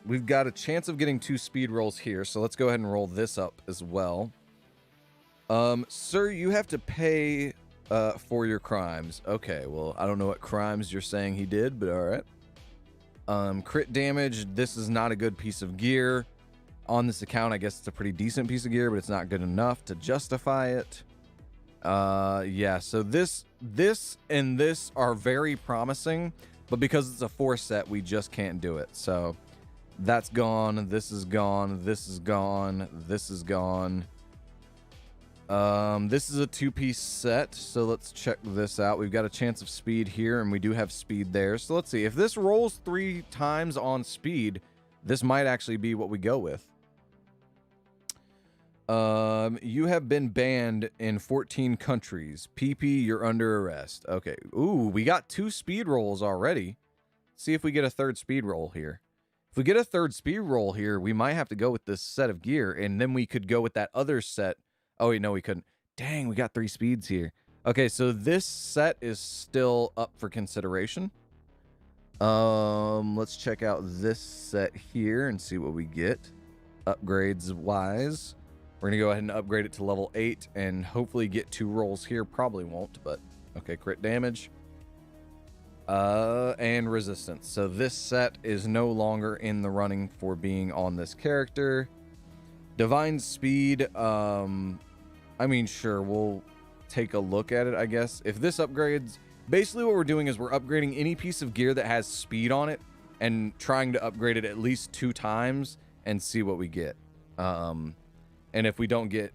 We've got a chance of getting 2 speed rolls here, so let's go ahead and roll this up as well. Sir, you have to pay for your crimes. Okay, well, I don't know what crimes you're saying he did, but all right. Crit damage. This is not a good piece of gear. On this account, I guess it's a pretty decent piece of gear, but it's not good enough to justify it. Yeah, so this and this are very promising, but because it's a 4 set, we just can't do it. So that's gone. This is gone. This is gone. This is gone. This is a 2-piece set, so let's check this out. We've got a chance of speed here, and we do have speed there. So let's see. If this rolls 3 times on speed, this might actually be what we go with. You have been banned in 14 countries. PP, you're under arrest. Okay. Ooh, we got 2 speed rolls already. Let's see if we get a 3rd speed roll here. If we get a 3rd speed roll here, we might have to go with this set of gear, and then we could go with that other set. Oh, wait, no, we couldn't. Dang, we got 3 speeds here. Okay, so this set is still up for consideration. Let's check out this set here and see what we get. Upgrades wise. We're going to go ahead and upgrade it to level 8 and hopefully get 2 rolls here. Probably won't, but okay, crit damage. And resistance. So this set is no longer in the running for being on this character. Divine speed, I mean, sure, we'll take a look at it, I guess. If this upgrades, basically what we're doing is we're upgrading any piece of gear that has speed on it and trying to upgrade it at least 2 times and see what we get. And if we don't get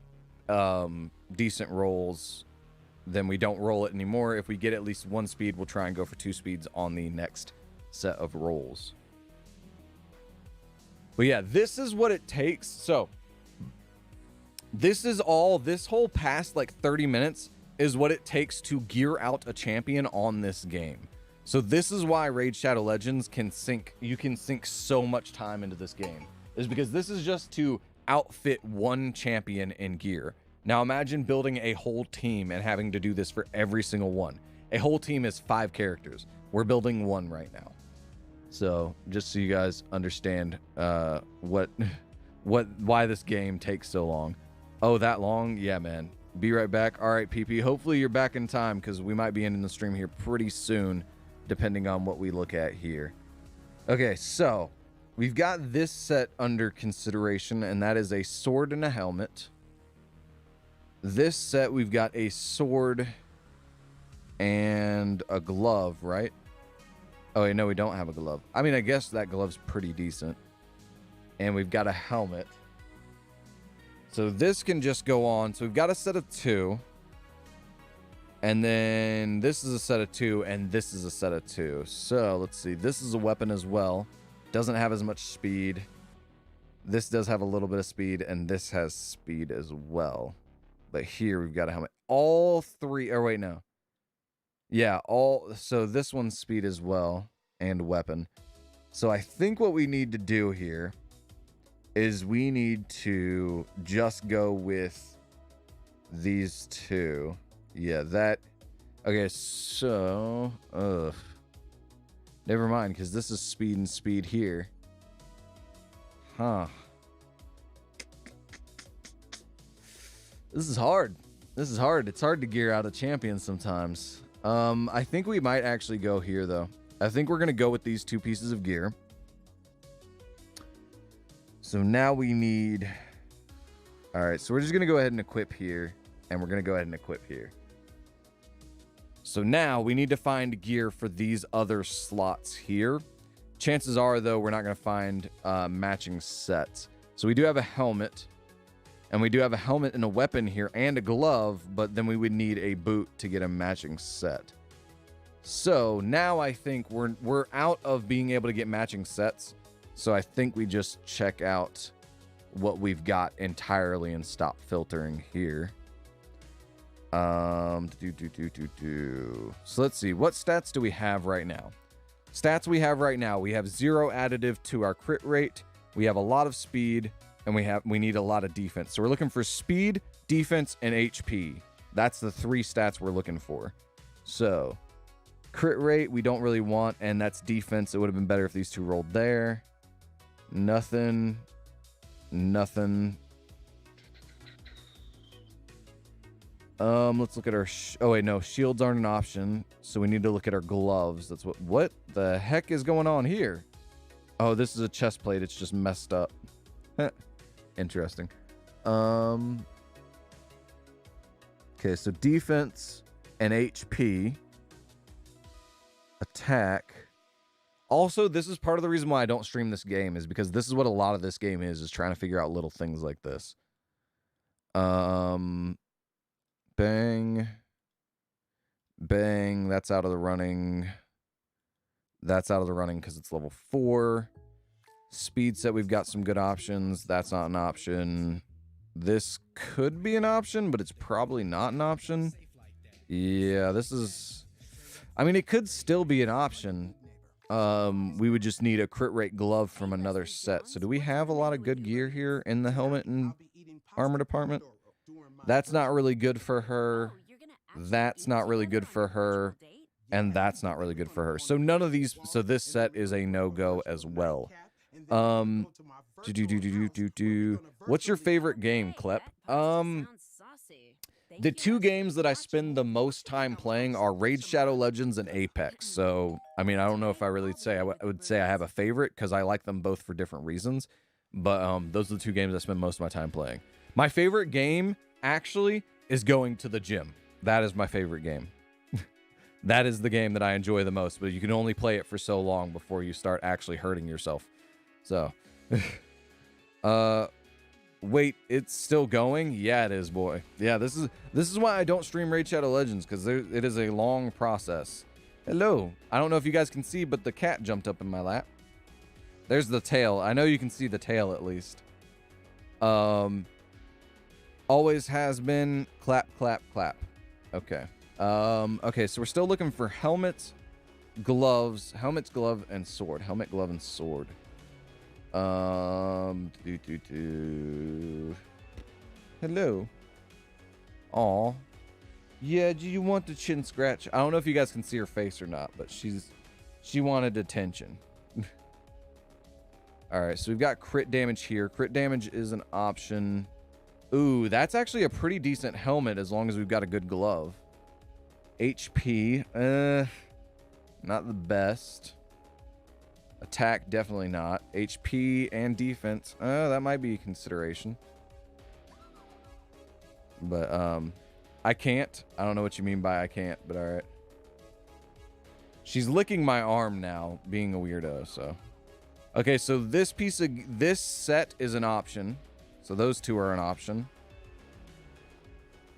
decent rolls, then we don't roll it anymore. If we get at least 1 speed, we'll try and go for 2 speeds on the next set of rolls. But yeah, this is what it takes. So this whole past like 30 minutes is what it takes to gear out a champion on this game. So this is why Raid Shadow Legends you can sink so much time into this game, is because this is just to outfit 1 champion in gear. Now imagine building a whole team and having to do this for every single one. A whole team is 5 characters. We're building 1 right now. So just so you guys understand why this game takes so long. Oh, that long? Yeah, man. Be right back. All right, PP. Hopefully you're back in time because we might be ending the stream here pretty soon, depending on what we look at here. Okay, so we've got this set under consideration, and that is a sword and a helmet. This set, we've got a sword and a glove, right? Oh, wait, no, we don't have a glove. I mean, I guess that glove's pretty decent. And we've got a helmet. So this can just go on. So we've got a set of 2. And then this is a set of 2, and this is a set of 2. So let's see. This is a weapon as well. Doesn't have as much speed. This does have a little bit of speed, and this has speed as well. But here we've got a helmet. All 3. Oh, wait, no. Yeah, so this one's speed as well, and weapon. So I think what we need to do here is we need to just go with these 2. Yeah, that... Okay, so... Never mind, because this is speed and speed here. Huh. This is hard. This is hard. It's hard to gear out a champion sometimes. I think we might actually go here, though. I think we're going to go with these 2 pieces of gear. So now we need... All right, so we're just going to go ahead and equip here. And we're going to go ahead and equip here. So now we need to find gear for these other slots here. Chances are, though, we're not going to find matching sets. So we do have a helmet. And we do have a helmet and a weapon here and a glove. But then we would need a boot to get a matching set. So now I think we're out of being able to get matching sets. So I think we just check out what we've got entirely and stop filtering here. So let's see. What stats do we have right now? Stats we have right now. We have 0 additive to our crit rate. We have a lot of speed, and we need a lot of defense. So we're looking for speed, defense, and HP. That's the 3 stats we're looking for. So crit rate we don't really want, and that's defense. It would have been better if these 2 rolled there. Nothing. Let's look at our... oh, wait, no. Shields aren't an option, so we need to look at our gloves. That's what the heck is going on here? Oh, this is a chest plate. It's just messed up. Interesting. Okay, so defense and HP. Attack. Also, this is part of the reason why I don't stream this game, is because this is what a lot of this game is trying to figure out little things like this. Bang. Bang. That's out of the running. That's out of the running because it's level 4. Speed set, we've got some good options. That's not an option. This could be an option, but it's probably not an option. Yeah, this is... I mean, it could still be an option. We would just need a crit rate glove from another set. So do we have a lot of good gear here in the helmet and armor department? That's not really good for her. That's not really good for her. And that's not really good for her. So none of these... So this set is a no-go as well. What's your favorite game, Klep? The 2 games that I spend the most time playing are Raid Shadow Legends and Apex. So, I mean, I don't know if I really say... I would say I have a favorite because I like them both for different reasons. But those are the 2 games I spend most of my time playing. My favorite game, actually, is going to the gym. That is my favorite game. That is the game that I enjoy the most. But you can only play it for so long before you start actually hurting yourself. So, wait, it's still going? Yeah, it is, boy. Yeah, this is why I don't stream Raid Shadow Legends, because it is a long process. Hello. I don't know if you guys can see, but the cat jumped up in my lap. There's the tail. I know you can see the tail at least. Always has been. Clap, clap, clap. Okay. Okay, so we're still looking for helmets, gloves, helmets, glove, and sword. Helmet, glove, and sword. Hello. Aw. Yeah, do you want the chin scratch? I don't know if you guys can see her face or not, but she wanted attention. All right, so we've got crit damage here. Crit damage is an option. Ooh, that's actually a pretty decent helmet as long as we've got a good glove. HP, not the best. Attack, definitely not. HP and defense, that might be a consideration. But, I can't. I don't know what you mean by I can't, but all right. She's licking my arm now, being a weirdo, so. Okay, so this set is an option. So those two are an option.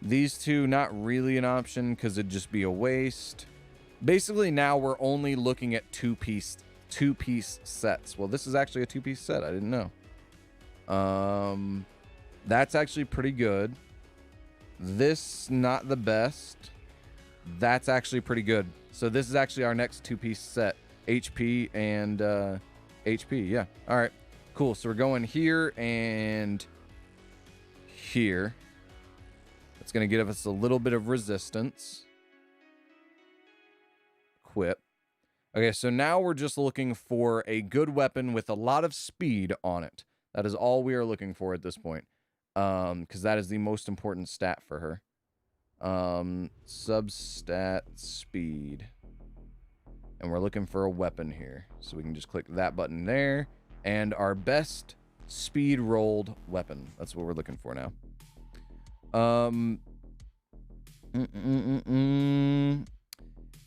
These two, not really an option because it'd just be a waste. Basically, now we're only looking at two-piece sets. Well, this is actually a two-piece set. I didn't know. That's actually pretty good. This, not the best. That's actually pretty good. So this is actually our next two-piece set. HP and HP, yeah. All right, cool. So we're going here and here. It's going to give us a little bit of resistance. Equip. Okay, so now we're just looking for a good weapon with a lot of speed on it. That is all we are looking for at this point. Because that is the most important stat for her. Substat speed. And we're looking for a weapon here. So we can just click that button there. And our best speed rolled weapon. That's what we're looking for now.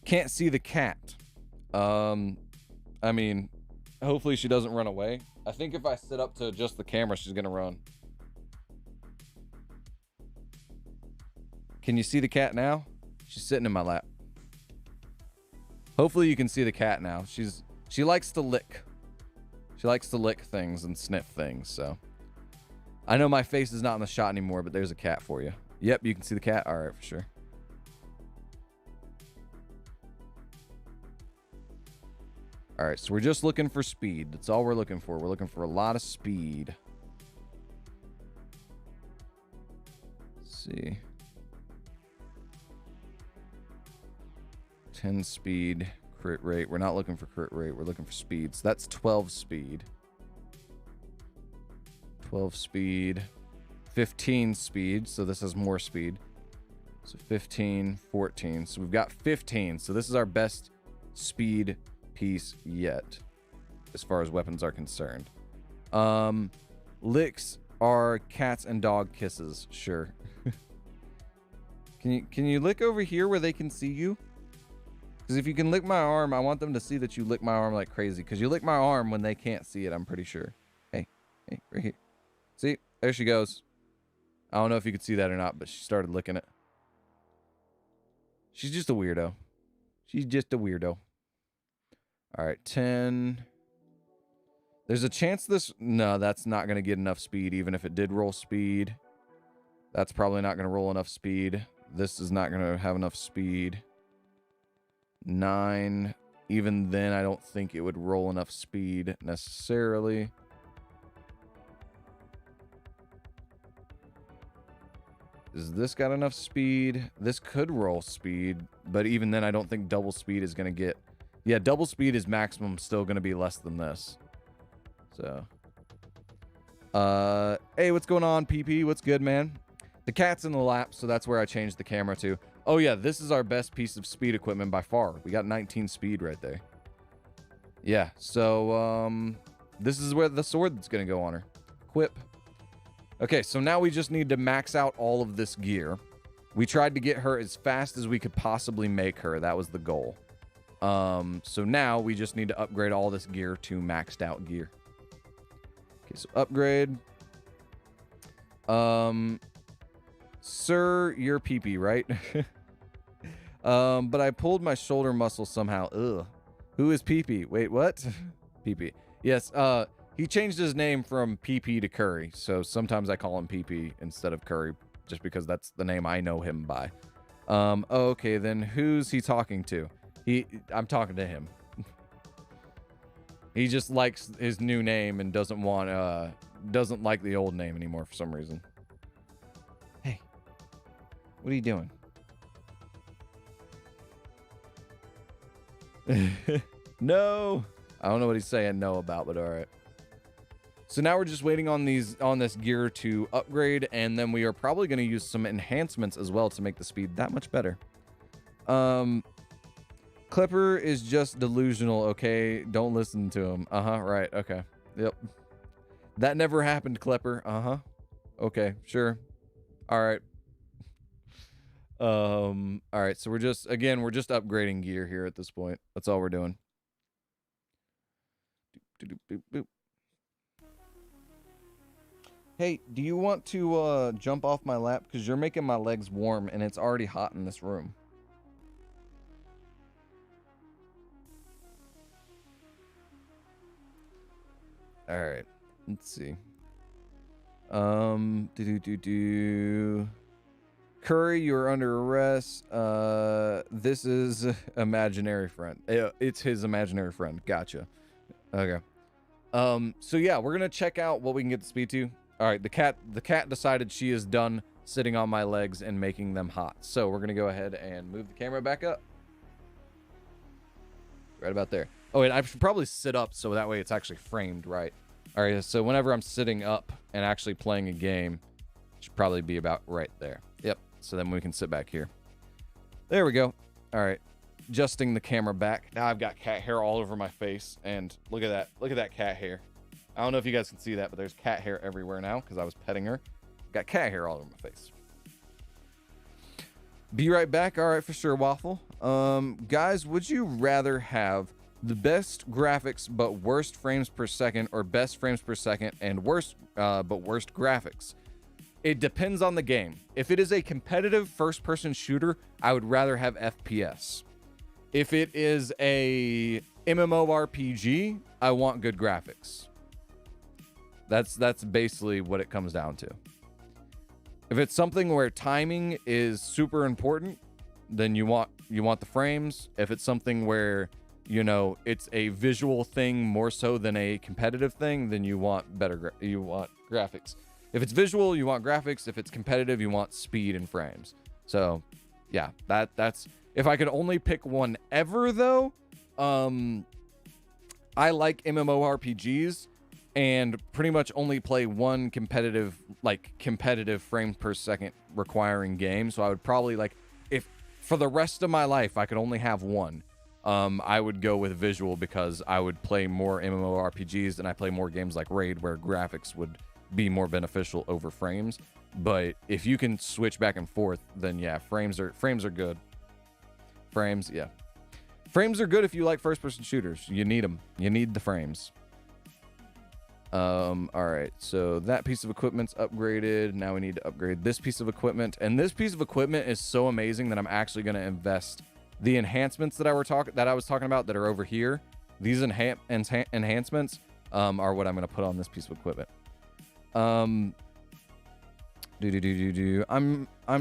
Can't see the cat. I mean, hopefully she doesn't run away. I think if I sit up to adjust the camera, she's gonna run. Can you see the cat now? She's sitting in my lap. Hopefully you can see the cat now. She likes to lick. She likes to lick things and sniff things, so. I know my face is not in the shot anymore, but there's a cat for you. Yep, you can see the cat. All right, for sure. All right, so we're just looking for speed. That's all we're looking for. We're looking for a lot of speed. Let's see. 10 speed, crit rate. We're not looking for crit rate. We're looking for speed. So that's 12 speed. 12 speed. 15 speed. So this has more speed. So 15, 14. So we've got 15. So this is our best speed piece yet, as far as weapons are concerned. Licks are cats and dog kisses. Sure. Can you lick over here where they can see you? Because if you can lick my arm, I want them to see that you lick my arm like crazy. Because you lick my arm when they can't see it, I'm pretty sure. Hey, right here. See? There she goes. I don't know if you could see that or not, but she started licking it. She's just a weirdo. She's just a weirdo. All right, 10. There's a chance this... No, that's not going to get enough speed, even if it did roll speed. That's probably not going to roll enough speed. This is not going to have enough speed. 9. Even then, I don't think it would roll enough speed necessarily. Is this got enough speed? This could roll speed, but even then, I don't think double speed is going to get... Yeah, double speed is maximum, still going to be less than this. So. Hey, what's going on, PP? What's good, man? The cat's in the lap, so that's where I changed the camera to. Oh, yeah, this is our best piece of speed equipment by far. We got 19 speed right there. Yeah, so, this is where the sword's going to go on her. Equip. Okay, so now we just need to max out all of this gear. We tried to get her as fast as we could possibly make her. That was the goal. So now we just need to upgrade all this gear to maxed out gear. Okay, so upgrade. Sir, you're PP, right? But I pulled my shoulder muscle somehow. Ugh. Who is PP? Wait, what? PP. Yes, he changed his name from PP to Curry, so sometimes I call him PP instead of Curry, just because that's the name I know him by. Okay, then who's he talking to? I'm talking to him. He just likes his new name and doesn't like the old name anymore for some reason. Hey, what are you doing? No, I don't know what he's saying no about, but all right. So now we're just waiting on this gear to upgrade, and then we are probably going to use some enhancements as well to make the speed that much better. Clipper is just delusional, okay? Don't listen to him. Right, okay. Yep. That never happened, Clipper. Okay, sure. All right. All right, so we're just upgrading gear here at this point. That's all we're doing. Hey, do you want to jump off my lap? Because you're making my legs warm, and it's already hot in this room. All right, let's see. Curry, you're under arrest. This is imaginary friend. It's his imaginary friend. Gotcha. Okay. So yeah, we're gonna check out what we can get the speed to. All right, the cat decided she is done sitting on my legs and making them hot. So we're gonna go ahead and move the camera back up. Right about there. Oh, and I should probably sit up so that way it's actually framed right. All right, so whenever I'm sitting up and actually playing a game, it should probably be about right there. Yep, so then we can sit back here. There we go. All right, adjusting the camera back. Now I've got cat hair all over my face, and look at that. Look at that cat hair. I don't know if you guys can see that, but there's cat hair everywhere now because I was petting her. Got cat hair all over my face. Be right back. All right, for sure, Waffle. Guys, would you rather have the best graphics but worst frames per second, or best frames per second and worst but worst graphics? It depends on the game. If it is a competitive first-person shooter, I would rather have FPS. If it is a MMORPG, I want good graphics. That's basically what it comes down to. If it's something where timing is super important, then you want the frames. If it's something where, you know, it's a visual thing more so than a competitive thing, then you want you want graphics. If it's visual, you want graphics. If it's competitive, you want speed and frames. So, yeah, that's if I could only pick one ever though, I like MMORPGs and pretty much only play one competitive frames per second requiring game. So I would probably, like, if for the rest of my life I could only have one, I would go with visual, because I would play more MMORPGs and I play more games like Raid where graphics would be more beneficial over frames. But if you can switch back and forth, then yeah, frames are good. Frames, yeah. Frames are good if you like first-person shooters. You need them. You need the frames. All right, so that piece of equipment's upgraded. Now we need to upgrade this piece of equipment, and this piece of equipment is so amazing that I'm actually going to invest the enhancements that I was talking about that are over here. These enhancements are what I'm going to put on this piece of equipment. I'm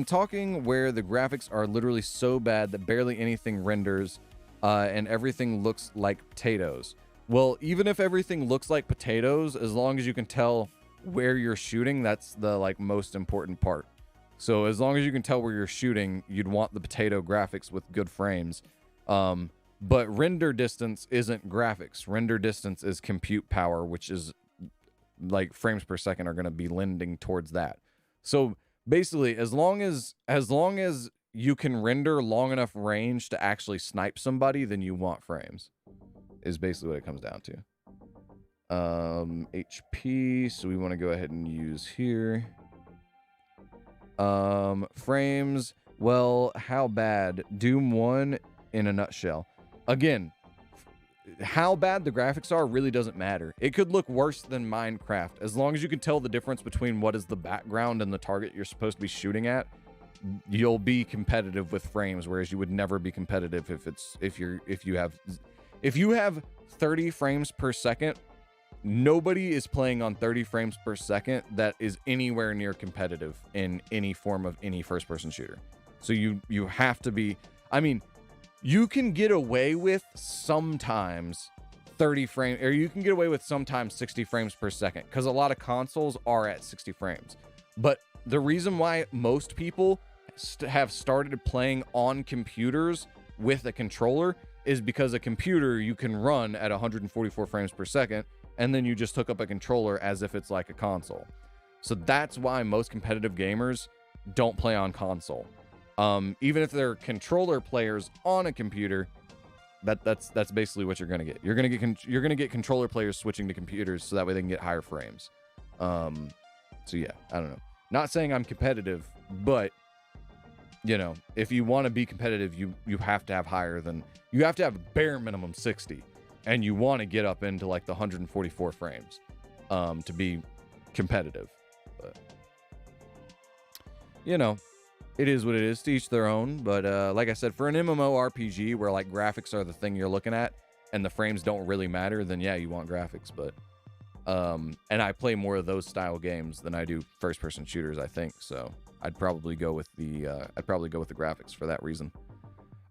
talking where the graphics are literally so bad that barely anything renders, and everything looks like potatoes. Well, even if everything looks like potatoes, as long as you can tell where you're shooting, that's the most important part. So as long as you can tell where you're shooting, you'd want the potato graphics with good frames. But render distance isn't graphics. Render distance is compute power, which is frames per second are going to be lending towards that. So basically, as long as you can render long enough range to actually snipe somebody, then you want frames. Is basically what it comes down to. HP, so we want to go ahead and use here. Frames, well, how bad? Doom 1 in a nutshell. Again, how bad the graphics are really doesn't matter. It could look worse than Minecraft. As long as you can tell the difference between what is the background and the target you're supposed to be shooting at, you'll be competitive with frames, whereas you would never be competitive if you have 30 frames per second. Nobody is playing on 30 frames per second that is anywhere near competitive in any form of any first-person shooter. So you have to be, I mean, you can get away with sometimes 30 frames, or you can get away with sometimes 60 frames per second, because a lot of consoles are at 60 frames. But the reason why most people have started playing on computers with a controller is because a computer you can run at 144 frames per second, and then you just hook up a controller as if it's like a console. So that's why most competitive gamers don't play on console. Even if they're controller players on a computer, that's basically what you're gonna get. You're gonna get controller players switching to computers so that way they can get higher frames. So yeah, I don't know. Not saying I'm competitive, but you know, if you want to be competitive, you have to have you have to have bare minimum 60, and you want to get up into like the 144 frames to be competitive. But you know, it is what it is, to each their own. But like I said, for an MMORPG where like graphics are the thing you're looking at and the frames don't really matter, then yeah, you want graphics. But and I play more of those style games than I do first-person shooters, I think. So I'd probably go with the graphics for that reason.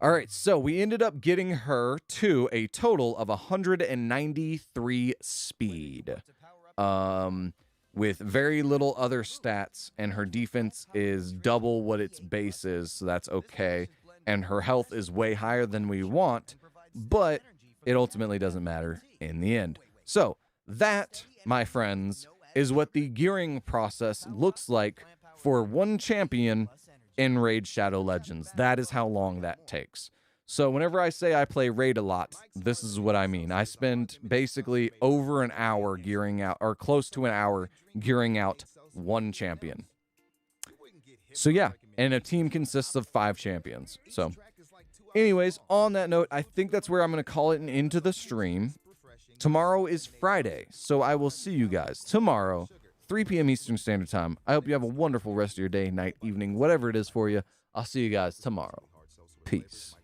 All right, so we ended up getting her to a total of 193 speed, with very little other stats, and her defense is double what its base is, so that's okay. And her health is way higher than we want, but it ultimately doesn't matter in the end. So that, my friends, is what the gearing process looks like for one champion in Raid Shadow Legends. That is how long that takes. So whenever I say I play Raid a lot, this is what I mean. I spend basically over an hour gearing out, or close to an hour gearing out one champion. So yeah, and a team consists of 5 champions. So anyways, on that note, I think that's where I'm going to call it an end to the stream. Tomorrow is Friday, so I will see you guys tomorrow, 3 p.m. Eastern Standard Time. I hope you have a wonderful rest of your day, night, evening, whatever it is for you. I'll see you guys tomorrow. Peace.